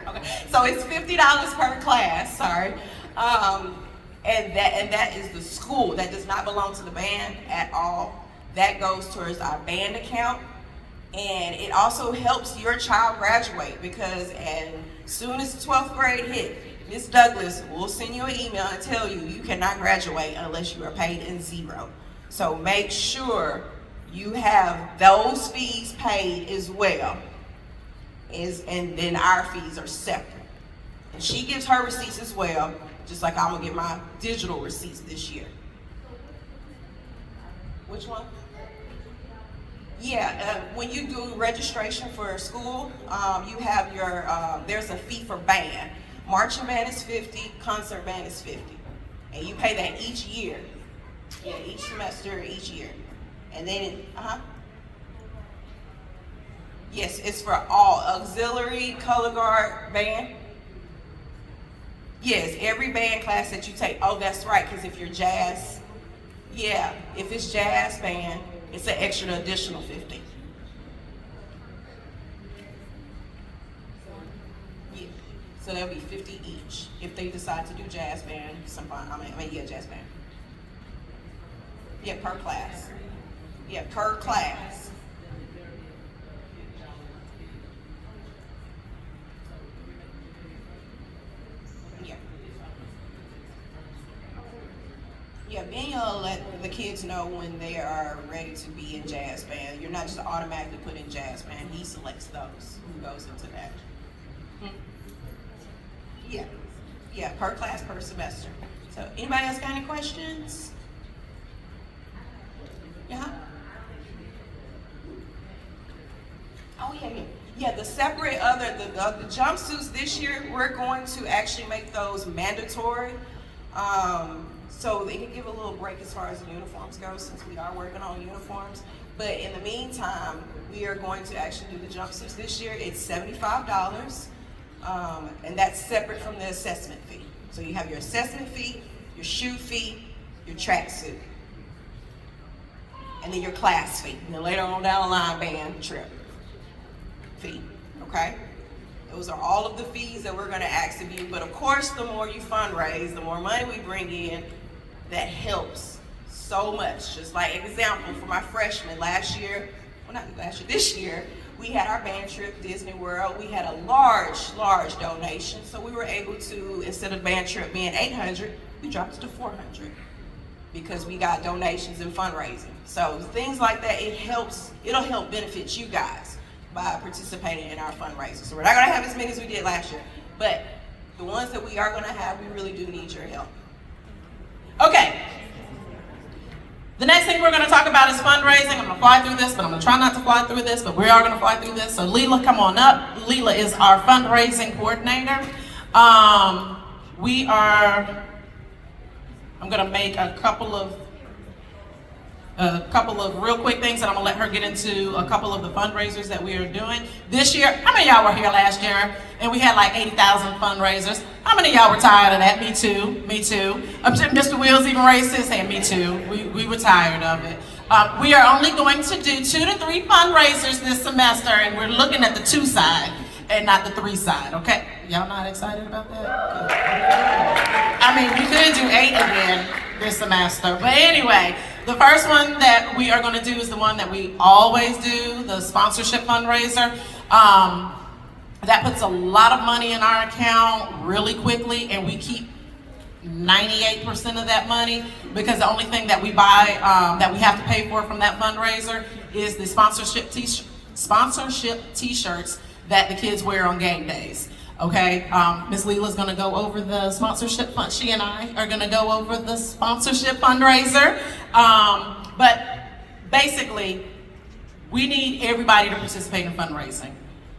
Okay, so it's $50 per class. Sorry, and that is the school. That does not belong to the band at all. That goes towards our band account, and it also helps your child graduate because as soon as the 12th grade hit, Miss Douglas will send you an email and tell you you cannot graduate unless you are paid in zero. So make sure you have those fees paid as well. And then our fees are separate. And she gives her receipts as well, just like I'm gonna get my digital receipts this year. Which one? Yeah, when you do registration for school, you have your, there's a fee for band. Marching band is $50, concert band is $50. And you pay that each year. Yeah, each semester, each year. And then, yes, it's for all auxiliary, color guard, band. Yes, every band class that you take. Oh, that's right, because if you're jazz, yeah, if it's jazz band, it's an extra additional $50. So that'll be 50 each. If they decide to do jazz band, jazz band. Yeah, per class. Yeah, per class. Yeah. Yeah, being able to let the kids know when they are ready to be in jazz band. You're not just automatically put in jazz band. He selects those who goes into that. Yeah. Yeah, per class, per semester. So anybody else got any questions? Yeah. Oh yeah. Yeah, the separate the jumpsuits this year, we're going to actually make those mandatory. So they can give a little break as far as the uniforms go, since we are working on uniforms. But in the meantime, we are going to actually do the jumpsuits this year. It's $75, and that's separate from the assessment fee. So you have your assessment fee, your shoe fee, your tracksuit, and then your class fee. And then later on down the line, band trip fee. Okay? Those are all of the fees that we're going to ask of you. But of course, the more you fundraise, the more money we bring in, that helps so much. Just like example, for my freshmen this year, we had our band trip, Disney World. We had a large donation. So we were able to, instead of band trip being $800, we dropped it to $400 because we got donations and fundraising. So things like that, it'll help benefit you guys by participating in our fundraisers. So we're not gonna have as many as we did last year, but the ones that we are gonna have, we really do need your help. Okay. The next thing we're going to talk about is fundraising. I'm going to fly through this, but I'm going to try not to fly through this, but we are going to fly through this. So Leela, come on up. Leela is our fundraising coordinator. I'm going to make a couple of real quick things, and I'm going to let her get into a couple of the fundraisers that we are doing this year. How many of y'all were here last year and we had like 80,000 fundraisers? How many of y'all were tired of that? Me too. Mr. Wills even raised his hand. Me too. We were tired of it. We are only going to do 2 to 3 fundraisers this semester, and we're looking at the 2 side and not the 3 side, okay? Y'all not excited about that? Good. I mean, we could do 8 again this semester, but anyway, the first one that we are going to do is the one that we always do, the sponsorship fundraiser. That puts a lot of money in our account really quickly, and we keep 98% of that money, because the only thing that we buy, that we have to pay for from that fundraiser, is the sponsorship t-shirts that the kids wear on game days. Okay, Ms. Leela's gonna go over the sponsorship fund. She and I are gonna go over the sponsorship fundraiser. But basically, we need everybody to participate in fundraising.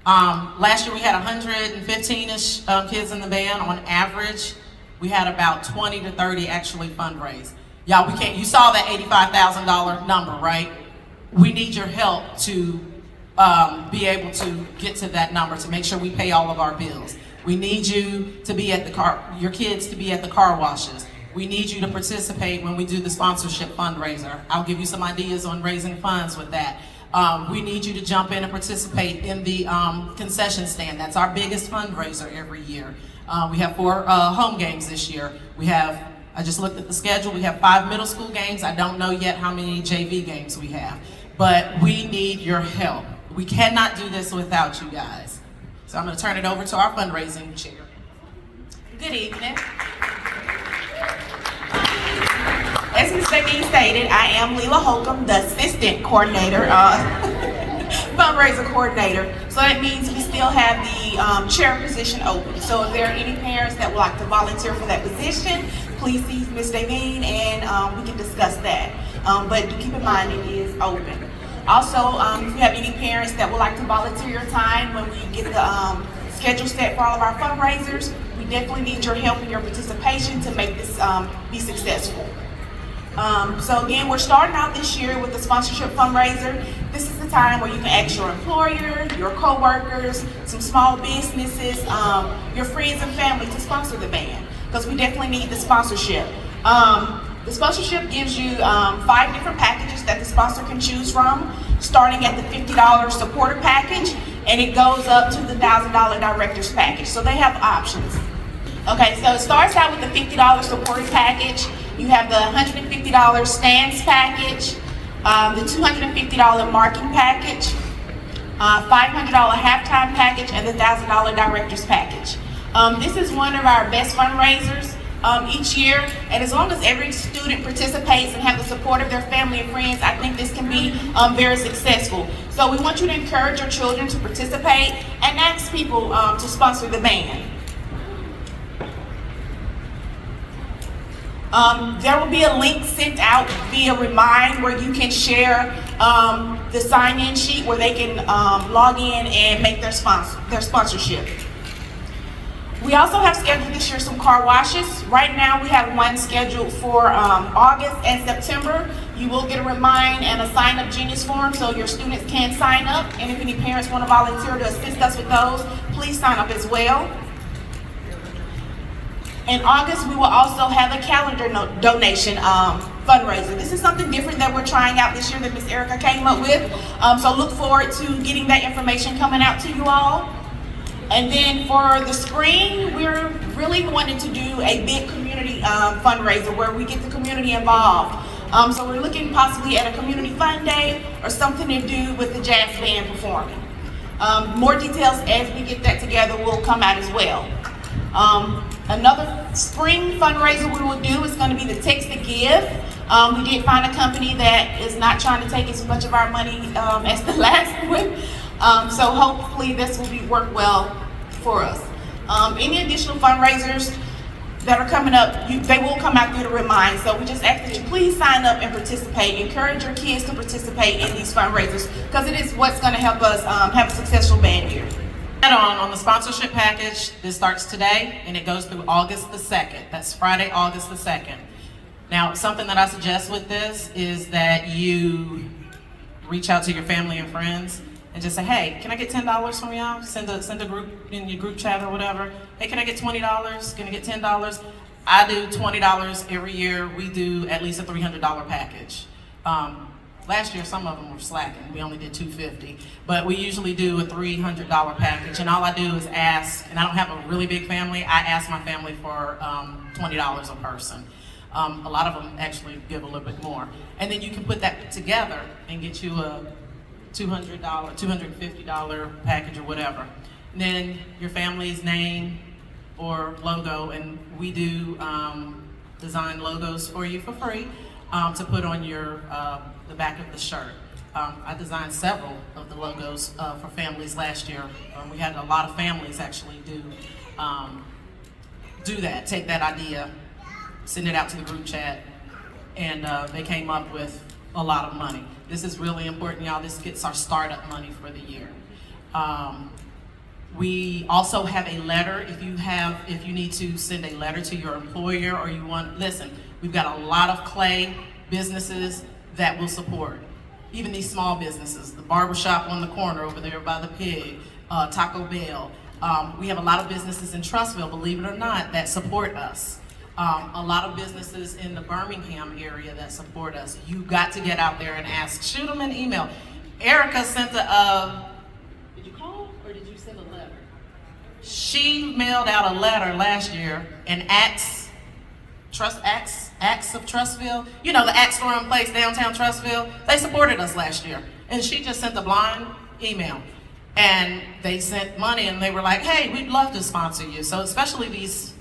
Last year we had 115-ish kids in the band. On average, we had about 20 to 30 actually fundraise. Y'all, you saw that $85,000 number, right? We need your help to be able to get to that number, to make sure we pay all of our bills. We need you to be at your kids to be at the car washes. We need you to participate when we do the sponsorship fundraiser. I'll give you some ideas on raising funds with that. We need you to jump in and participate in the concession stand. That's our biggest fundraiser every year. We have 4 home games this year. I just looked at the schedule, we have 5 middle school games. I don't know yet how many JV games we have, but we need your help. We cannot do this without you guys. So I'm going to turn it over to our fundraising chair. Good evening. As Ms. Davine stated, I am Leela Holcomb, the assistant coordinator, fundraiser coordinator. So that means we still have the chair position open. So if there are any parents that would like to volunteer for that position, please see Ms. Davine and we can discuss that. But do keep in mind it is open. Also, if you have any parents that would like to volunteer your time when we get the schedule set for all of our fundraisers, we definitely need your help and your participation to make this be successful. So again, we're starting out this year with the sponsorship fundraiser. This is the time where you can ask your employer, your co-workers, some small businesses, your friends and family to sponsor the band, because we definitely need the sponsorship. The sponsorship gives you 5 different packages that the sponsor can choose from, starting at the $50 supporter package. and it goes up to the $1,000 director's package. So they have options. Okay, so it starts out with the $50 supporting package. You have the $150 stands package, the $250 marking package, $500 halftime package, and the $1,000 director's package. This is one of our best fundraisers each year, and as long as every student participates and have the support of their family and friends, I think this can be very successful. So we want you to encourage your children to participate and ask people to sponsor the band. There will be a link sent out via Remind where you can share the sign-in sheet where they can log in and make their sponsorship. We also have scheduled this year some car washes. Right now we have one scheduled for August and September. You will get a Remind and a sign-up Genius form so your students can sign up. And if any parents want to volunteer to assist us with those, please sign up as well. In August, we will also have a calendar donation fundraiser. This is something different that we're trying out this year that Miss Erica came up with. So look forward to getting that information coming out to you all. And then for the spring, we're really wanting to do a big community fundraiser where we get the community involved. So we're looking possibly at a community fun day or something to do with the jazz band performing. More details as we get that together will come out as well. Another spring fundraiser we will do is going to be the Text to Give. We did find a company that is not trying to take as much of our money as the last one. So hopefully this will work well for us. Any additional fundraisers that are coming up, they will come out through the Remind. So we just ask that you please sign up and participate. Encourage your kids to participate in these fundraisers because it is what's going to help us have a successful band year. On the sponsorship package, this starts today and it goes through August the 2nd. That's Friday, August the 2nd. Now, something that I suggest with this is that you reach out to your family and friends and just say, hey, can I get $10 from y'all? Send a group in your group chat or whatever. Hey, can I get $20? Can I get $10? I do $20 every year. We do at least a $300 package. Last year, some of them were slacking. We only did $250, but we usually do a $300 package. And all I do is ask, and I don't have a really big family, I ask my family for $20 a person. A lot of them actually give a little bit more. And then you can put that together and get you a $200, $250 package or whatever. And then your family's name or logo, and we do design logos for you for free to put on your the back of the shirt. I designed several of the logos for families last year. We had a lot of families actually do that, take that idea, send it out to the group chat, and they came up with a lot of money. This is really important, y'all. This gets our startup money for the year. We also have a letter if you need to send a letter to your employer or you want, listen, we've got a lot of Clay businesses that will support. Even these small businesses, the barbershop on the corner over there by the pig, Taco Bell. We have a lot of businesses in Trustville, believe it or not, that support us. A lot of businesses in the Birmingham area that support us. You got to get out there and ask. Shoot them an email. Erica sent did you call or did you send a letter? She mailed out a letter last year and Acts of Trustville, you know, the Axe Store place downtown Trustville, they supported us last year. And she just sent a blind email. And they sent money and they were like, hey, we'd love to sponsor you. So especially these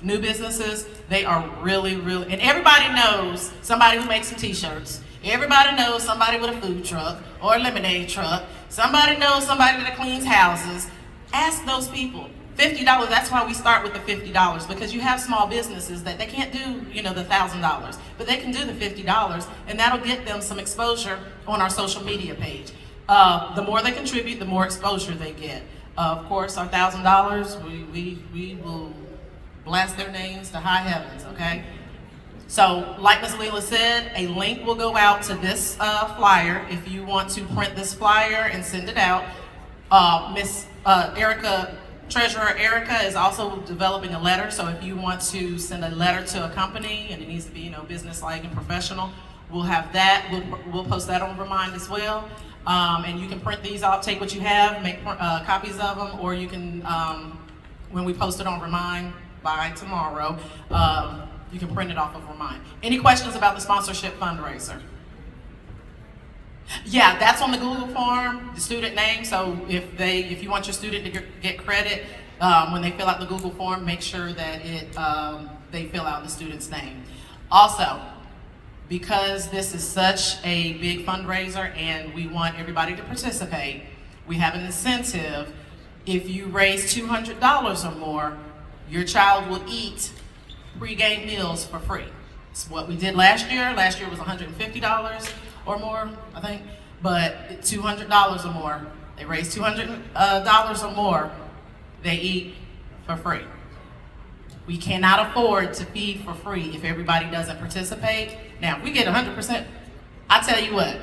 new businesses, they are really, and everybody knows somebody who makes some t-shirts. Everybody knows somebody with a food truck or a lemonade truck. Somebody knows somebody that cleans houses. Ask those people. $50, that's why we start with the $50, because you have small businesses that they can't do, you know, the $1,000, but they can do the $50, and that'll get them some exposure on our social media page. The more they contribute, the more exposure they get. Of course, our $1,000, we will blast their names to high heavens, okay? So, like Ms. Leela said, a link will go out to this flyer if you want to print this flyer and send it out. Miss Erica, Treasurer Erica is also developing a letter, so if you want to send a letter to a company and it needs to be, you know, business-like and professional, we'll have that. We'll post that on Remind as well. And you can print these out, take what you have, make copies of them, or you can, when we post it on Remind by tomorrow, you can print it off of Remind. Any questions about the sponsorship fundraiser? Yeah, that's on the Google form, the student name. So if you want your student to get credit, when they fill out the Google form, make sure that they fill out the student's name. Also, because this is such a big fundraiser and we want everybody to participate, we have an incentive. If you raise $200 or more, your child will eat pre-game meals for free. It's what we did last year. Last year was $150 or more, I think, but $200 or more. They raise $200 or more, they eat for free. We cannot afford to feed for free if everybody doesn't participate. Now, if we get 100%, I tell you what,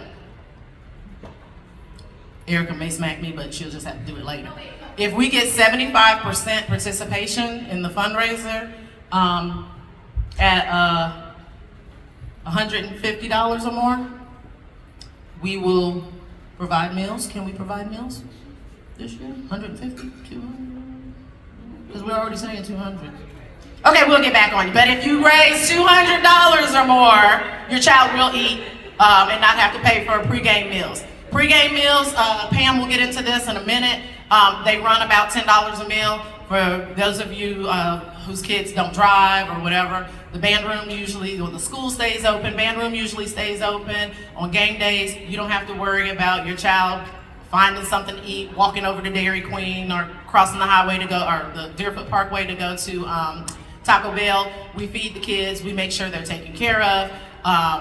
Erica may smack me, but she'll just have to do it later. If we get 75% participation in the fundraiser at $150 or more, we will provide meals. Can we provide meals this year? 150, 200? Because we're already saying 200. Okay, we'll get back on you. But if you raise $200 or more, your child will eat and not have to pay for pre-game meals. Pre-game meals, Pam will get into this in a minute. They run about $10 a meal. For those of you whose kids don't drive or whatever, the band room usually, or the school stays open, band room usually stays open. On game days, you don't have to worry about your child finding something to eat, walking over to Dairy Queen, or crossing the highway to go, or the Deerfoot Parkway to go to Taco Bell. We feed the kids, we make sure they're taken care of,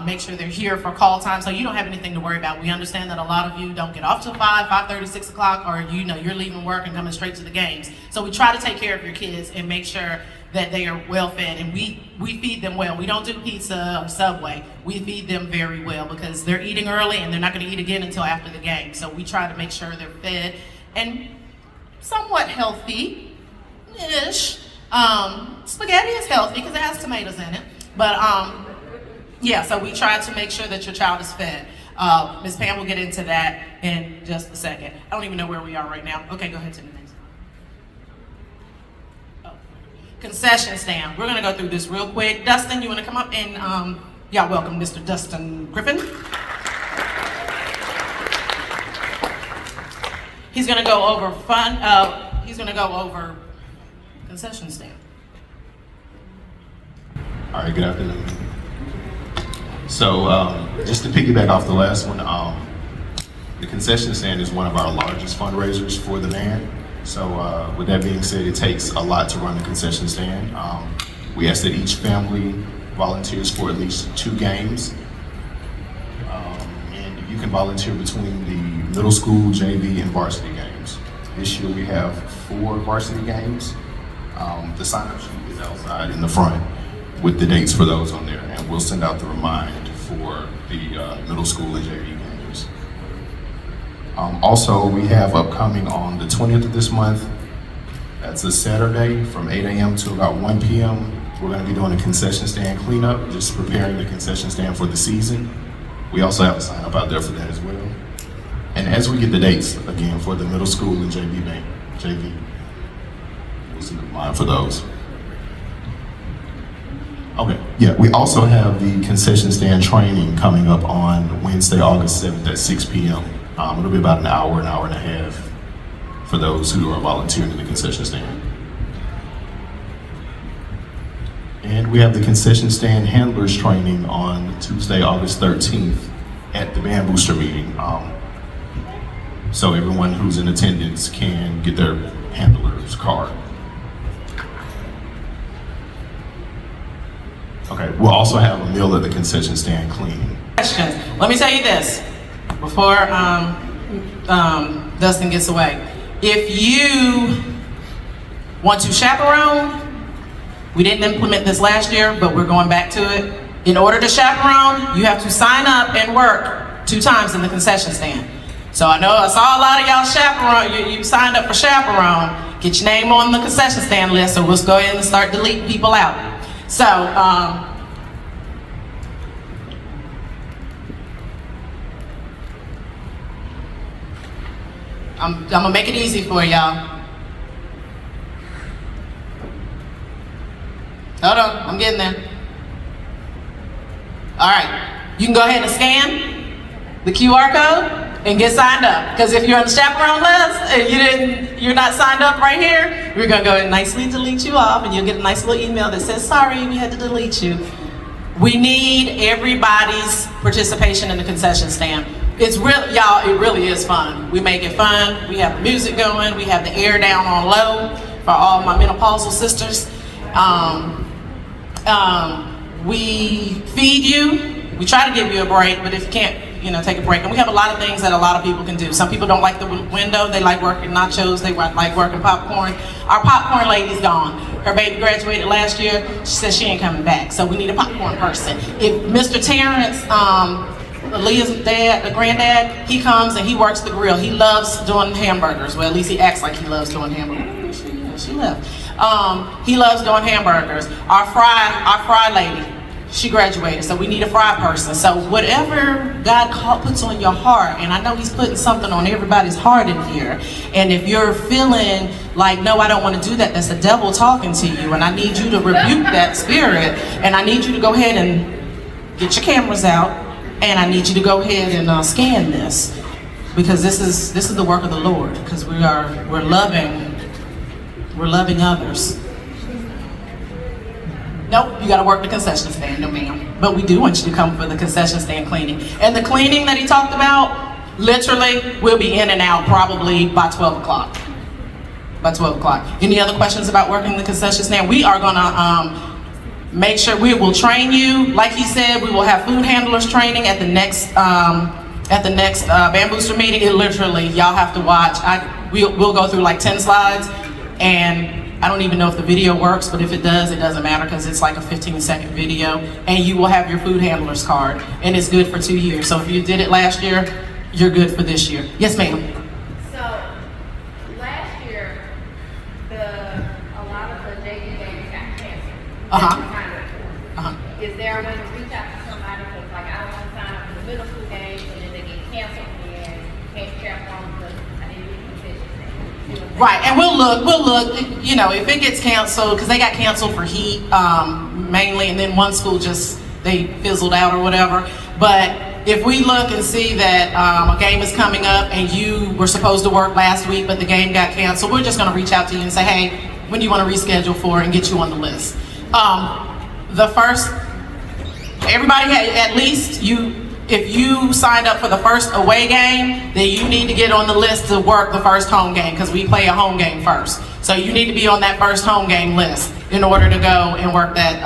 make sure they're here for call time, so you don't have anything to worry about. We understand that a lot of you don't get off till 5:30, 6 o'clock, or you're leaving work and coming straight to the games. So we try to take care of your kids and make sure that they are well fed, and we feed them well. We don't do pizza or Subway. We feed them very well because they're eating early and they're not gonna eat again until after the game. So we try to make sure they're fed and somewhat healthy-ish. Spaghetti is healthy because it has tomatoes in it, but yeah, so we try to make sure that your child is fed. Ms. Pam will get into that in just a second. I don't even know where we are right now. Okay, go ahead to the next. Oh. Concession stand. We're gonna go through this real quick. Dustin, you wanna come up and, yeah, welcome Mr. Dustin Griffin. He's gonna go over concession stand. All right, good afternoon. So just to piggyback off the last one, the concession stand is one of our largest fundraisers for the band. So with that being said, it takes a lot to run the concession stand. We ask that each family volunteers for at least 2 games. And you can volunteer between the middle school, JV, and varsity games. This year we have 4 varsity games. The sign-up sheet is outside in the front with the dates for those on there, and we'll send out the remind for the middle school and JV games. Also, we have upcoming on the 20th of this month, that's a Saturday from 8 a.m. to about 1 p.m. We're going to be doing a concession stand cleanup, just preparing the concession stand for the season. We also have a sign up out there for that as well. And as we get the dates, again, for the middle school and JV, we'll send a remind for those. Okay, yeah, we also have the concession stand training coming up on Wednesday, August 7th at 6 p.m. It'll be about an hour and a half for those who are volunteering in the concession stand. And we have the concession stand handlers training on Tuesday, August 13th at the band booster meeting. So everyone who's in attendance can get their handler's card. Okay, we'll also have a meal at the concession stand cleaning. Questions. Let me tell you this before Dustin gets away. If you want to chaperone, we didn't implement this last year, but we're going back to it. In order to chaperone, you have to sign up and work 2 times in the concession stand. So I know I saw a lot of y'all chaperone, you signed up for chaperone. Get your name on the concession stand list, or we'll go ahead and start deleting people out. So, I'm gonna make it easy for y'all. Hold on, I'm getting there. All right, you can go ahead and scan the QR code and get signed up. Because if you're on the chaperone list and you're not signed up right here, we're gonna go ahead and nicely delete you off, and you'll get a nice little email that says, sorry, we had to delete you. We need everybody's participation in the concession stand. It's real, y'all, it really is fun. We make it fun. We have the music going. We have the air down on low for all my menopausal sisters. We feed you. We try to give you a break, but if you can't, take a break. And we have a lot of things that a lot of people can do. Some people don't like the window. They like working nachos. They like working popcorn. Our popcorn lady's gone. Her baby graduated last year. She says she ain't coming back. So we need a popcorn person. If Mr. Terrence, Leah's dad, the granddad, he comes and he works the grill. He loves doing hamburgers. Well, at least he acts like he loves doing hamburgers. She left. He loves doing hamburgers. Our fry lady, she graduated, so we need a fry person. So whatever God puts on your heart, and I know he's putting something on everybody's heart in here, and if you're feeling like, no, I don't want to do that, that's the devil talking to you, and I need you to rebuke that spirit, and I need you to go ahead and get your cameras out, and I need you to go ahead and scan this, because this is the work of the Lord, because we're loving others. Nope, you gotta work the concession stand, no ma'am. But we do want you to come for the concession stand cleaning. And the cleaning that he talked about, literally, we'll be in and out probably by 12 o'clock. By 12 o'clock. Any other questions about working the concession stand? We are gonna make sure we will train you. Like he said, we will have food handlers training at the next Band Booster meeting. It literally, y'all have to watch. We'll go through like 10 slides, and I don't even know if the video works, but if it does, it doesn't matter because it's like a 15-second video, and you will have your food handler's card, and it's good for 2 years. So if you did it last year, you're good for this year. Yes, ma'am. So last year, a lot of the JV games got canceled. Is there a way to reach out to somebody? Because like I don't want to sign up for the middle school games and then they get canceled and can't chaperone because I didn't get the concession. Right, and we'll look, if it gets canceled, because they got canceled for heat mainly, and then one school they fizzled out or whatever. But if we look and see that a game is coming up and you were supposed to work last week, but the game got canceled, we're just gonna reach out to you and say, hey, when do you wanna reschedule for, and get you on the list. Everybody had, at least if you signed up for the first away game, then you need to get on the list to work the first home game, because we play a home game first. So you need to be on that first home game list in order to go and work that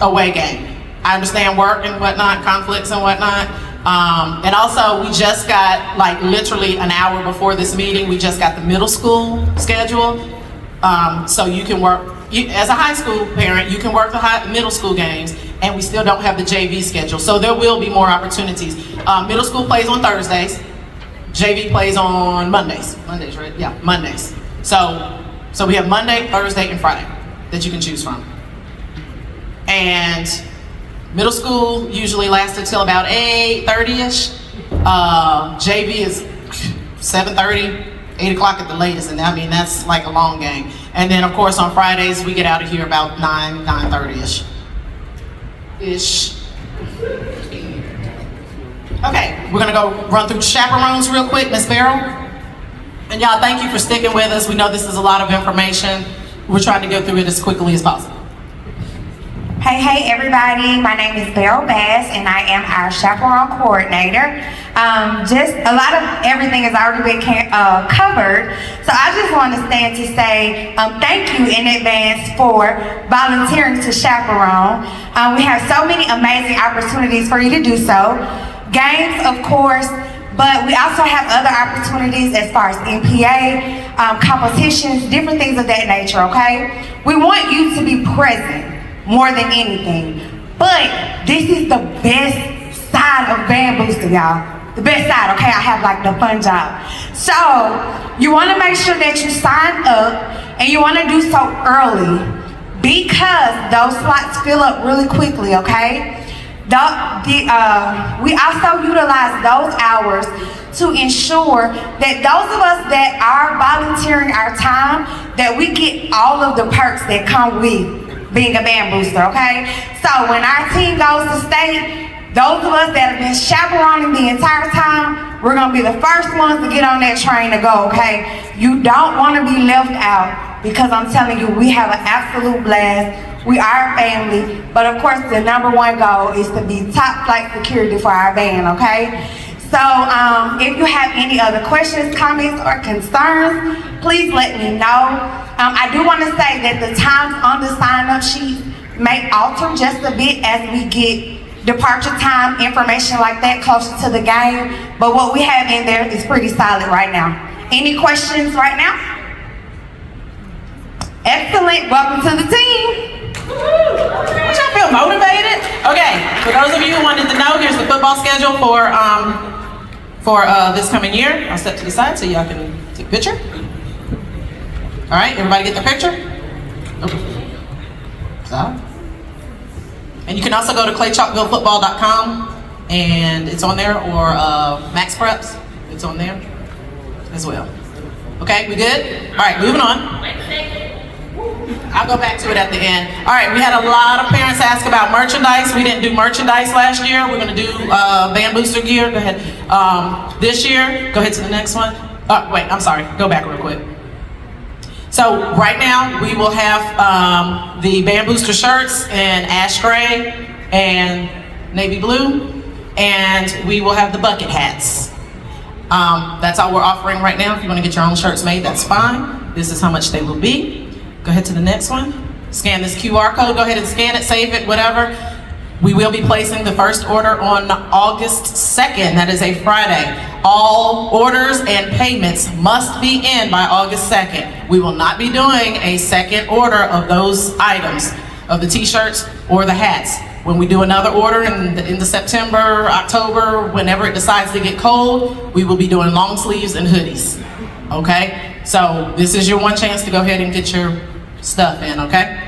away game. I understand work and whatnot, conflicts and whatnot. And also we just got, like literally an hour before this meeting, we just got the middle school schedule. So you can work, as a high school parent, you can work the middle school games, and we still don't have the JV schedule. So there will be more opportunities. Middle school plays on Thursdays. JV plays on Mondays. Mondays, right? Yeah, Mondays. So we have Monday, Thursday, and Friday that you can choose from. And middle school usually lasts until about 8:30ish. JV is 7:30. 8 o'clock at the latest, and I mean, that's like a long game. And then of course on Fridays, we get out of here about 9:30ish. Okay, we're gonna go run through chaperones real quick, Miss Farrell. And y'all, thank you for sticking with us. We know this is a lot of information. We're trying to go through it as quickly as possible. Hey everybody, my name is Beryl Bass and I am our chaperone coordinator. Just a lot of everything has already been covered, so I just want to stand to say thank you in advance for volunteering to chaperone. We have so many amazing opportunities for you to do so. Games, of course, but we also have other opportunities as far as NPA, competitions, different things of that nature, okay? We want you to be present more than anything. But this is the best side of Band Booster, y'all. The best side, okay? I have like the fun job. So you want to make sure that you sign up, and you want to do so early because those slots fill up really quickly, okay? We also utilize those hours to ensure that those of us that are volunteering our time, that we get all of the perks that come with being a band booster, okay? So when our team goes to state, those of us that have been chaperoning the entire time, we're gonna be the first ones to get on that train to go, okay? You don't wanna be left out, because I'm telling you, we have an absolute blast. We are a family, but of course the number one goal is to be top flight security for our band, okay? So if you have any other questions, comments, or concerns, please let me know. I do want to say that the times on the sign-up sheet may alter just a bit as we get departure time information like that closer to the game, but what we have in there is pretty solid right now. Any questions right now? Excellent, welcome to the team. Don't y'all feel motivated? Okay, for those of you who wanted to know, here's the football schedule for this coming year. I'll step to the side so y'all can take a picture. All right, everybody get the picture? Okay. Stop. And you can also go to Clay-Chalkvillefootball.com and it's on there, or Max Preps, it's on there as well. Okay, we good? All right, moving on. I'll go back to it at the end. All right, we had a lot of parents ask about merchandise. We didn't do merchandise last year. We're gonna do band booster gear. Go ahead. This year, go ahead to the next one. Wait, I'm sorry, go back real quick. So right now, we will have the band booster shirts in ash gray and navy blue, and we will have the bucket hats. That's all we're offering right now. If you wanna get your own shirts made, that's fine. This is how much they will be. Go ahead to the next one. Scan this QR code, go ahead and scan it, save it, whatever. We will be placing the first order on August 2nd, that is a Friday. All orders and payments must be in by August 2nd. We will not be doing a second order of those items, of the t-shirts or the hats. When we do another order in the September, October, whenever it decides to get cold, we will be doing long sleeves and hoodies, okay? So this is your one chance to go ahead and get your stuff in, okay?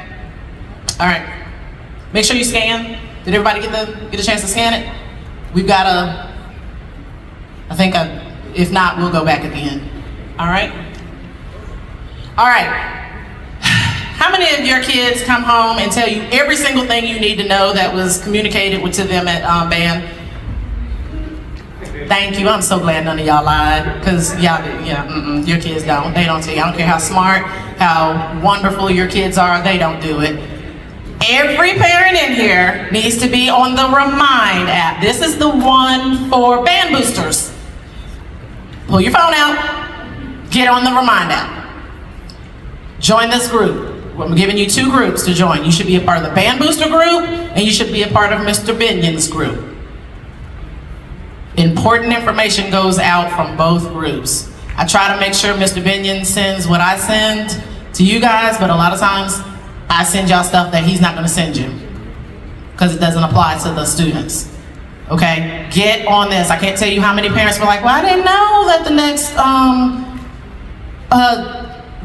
All right, make sure you scan. Did everybody get a chance to scan it? We've got if not, we'll go back at the end. All right? All right. How many of your kids come home and tell you every single thing you need to know that was communicated to them at band? Thank you, I'm so glad none of y'all lied, because y'all, your kids don't. They don't tell you. I don't care how smart, how wonderful your kids are, they don't do it. Every parent in here needs to be on the Remind app. This is the one for band boosters. Pull your phone out, get on the Remind app. Join this group. I'm giving you 2 groups to join. You should be a part of the band booster group, and you should be a part of Mr. Binion's group. Important information goes out from both groups. I try to make sure Mr. Binion sends what I send to you guys, but a lot of times I send y'all stuff that he's not gonna send you because it doesn't apply to the students. Okay, get on this. I can't tell you how many parents were like, well, I didn't know that the next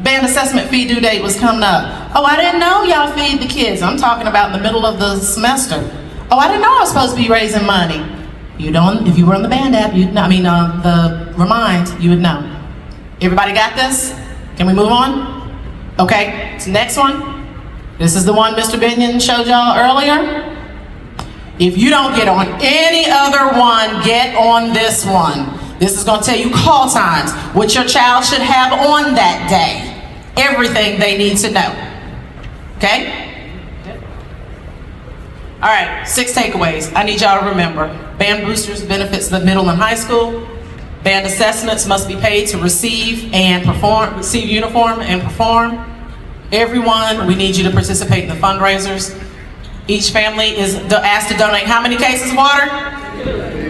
band assessment fee due date was coming up. Oh, I didn't know y'all feed the kids. I'm talking about in the middle of the semester. Oh, I didn't know I was supposed to be raising money. You don't, if you were on the band app, you'd know, the Remind, you would know. Everybody got this? Can we move on? Okay, so next one. This is the one Mr. Binion showed y'all earlier. If you don't get on any other one, get on this one. This is gonna tell you call times, what your child should have on that day. Everything they need to know, okay? All right, 6 takeaways I need y'all to remember. Band boosters benefits the middle and high school. Band assessments must be paid to receive uniform and perform. Everyone, we need you to participate in the fundraisers. Each family is asked to donate how many cases of water?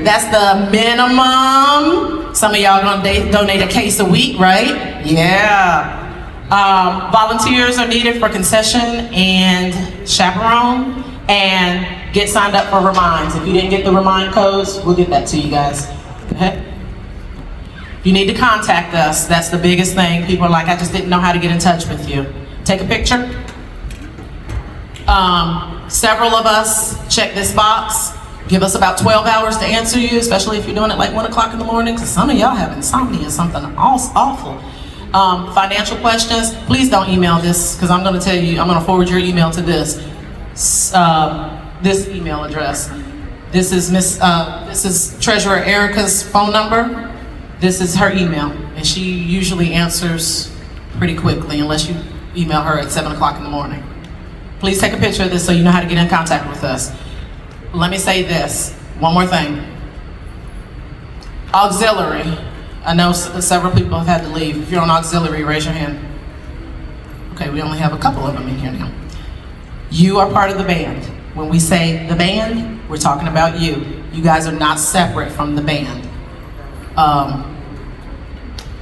That's the minimum. Some of y'all gonna donate a case a week, right? Yeah. Volunteers are needed for concession and chaperone, and get signed up for Reminds. If you didn't get the Remind codes, we'll get that to you guys. Okay? You need to contact us. That's the biggest thing. People are like, I just didn't know how to get in touch with you. Take a picture. Several of us check this box. Give us about 12 hours to answer you, especially if you're doing it like 1 o'clock in the morning, because some of y'all have insomnia, something awful. Financial questions, please don't email this, because I'm going to tell you, I'm going to forward your email to this email address. This is Treasurer Erica's phone number. This is her email, and she usually answers pretty quickly, unless you email her at 7 o'clock in the morning. Please take a picture of this so you know how to get in contact with us. Let me say this, one more thing. Auxiliary. I know several people have had to leave. If you're on auxiliary, raise your hand. Okay, we only have a couple of them in here now. You are part of the band. When we say the band, we're talking about you. You guys are not separate from the band.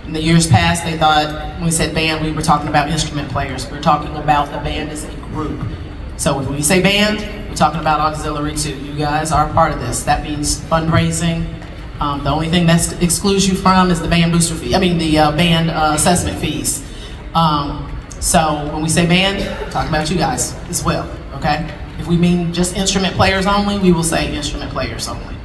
In the years past, they thought when we said band, we were talking about instrument players. We're talking about the band as a group. So when we say band, we're talking about auxiliary too. You guys are part of this. That means fundraising. The only thing that excludes you from is the band booster fee. The band assessment fees. So when we say band, we're talking about you guys as well, okay? If we mean just instrument players only, we will say instrument players only.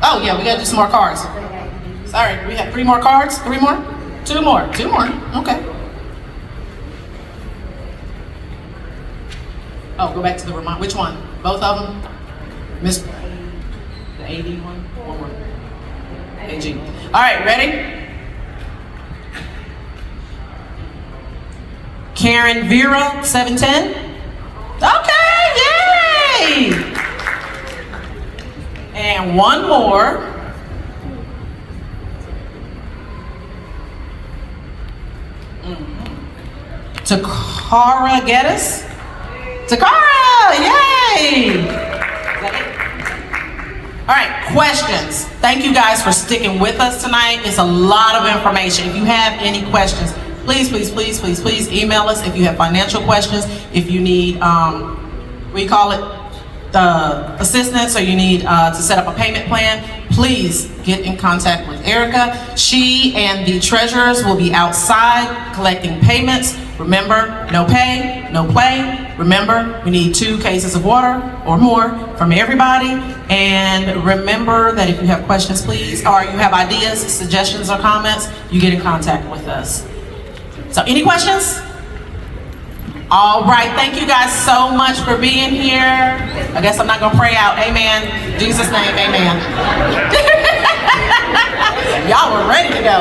Oh yeah, we gotta do some more cards. Sorry, we have 3 more cards? 3 more? 2 more, 2 more, okay. Oh, go back to the remind, which one? Both of them? Miss, the AD one? One more. AG. All right, ready? Karen Vera, 710. Okay, yay! And one more. Takara Geddes. Takara, yay! Is that it? All right, questions. Thank you guys for sticking with us tonight. It's a lot of information. If you have any questions, please email us. If you have financial questions, if you need, we call it assistance, or you need to set up a payment plan, please get in contact with Erica. She and the treasurers will be outside collecting payments. Remember, no pay, no play. Remember, we need 2 cases of water or more from everybody. And remember that if you have questions, please, or you have ideas, suggestions, or comments, you get in contact with us. So any questions? All right, thank you guys so much for being here. I guess I'm not gonna pray out, amen. In Jesus' name, amen. Y'all were ready to go.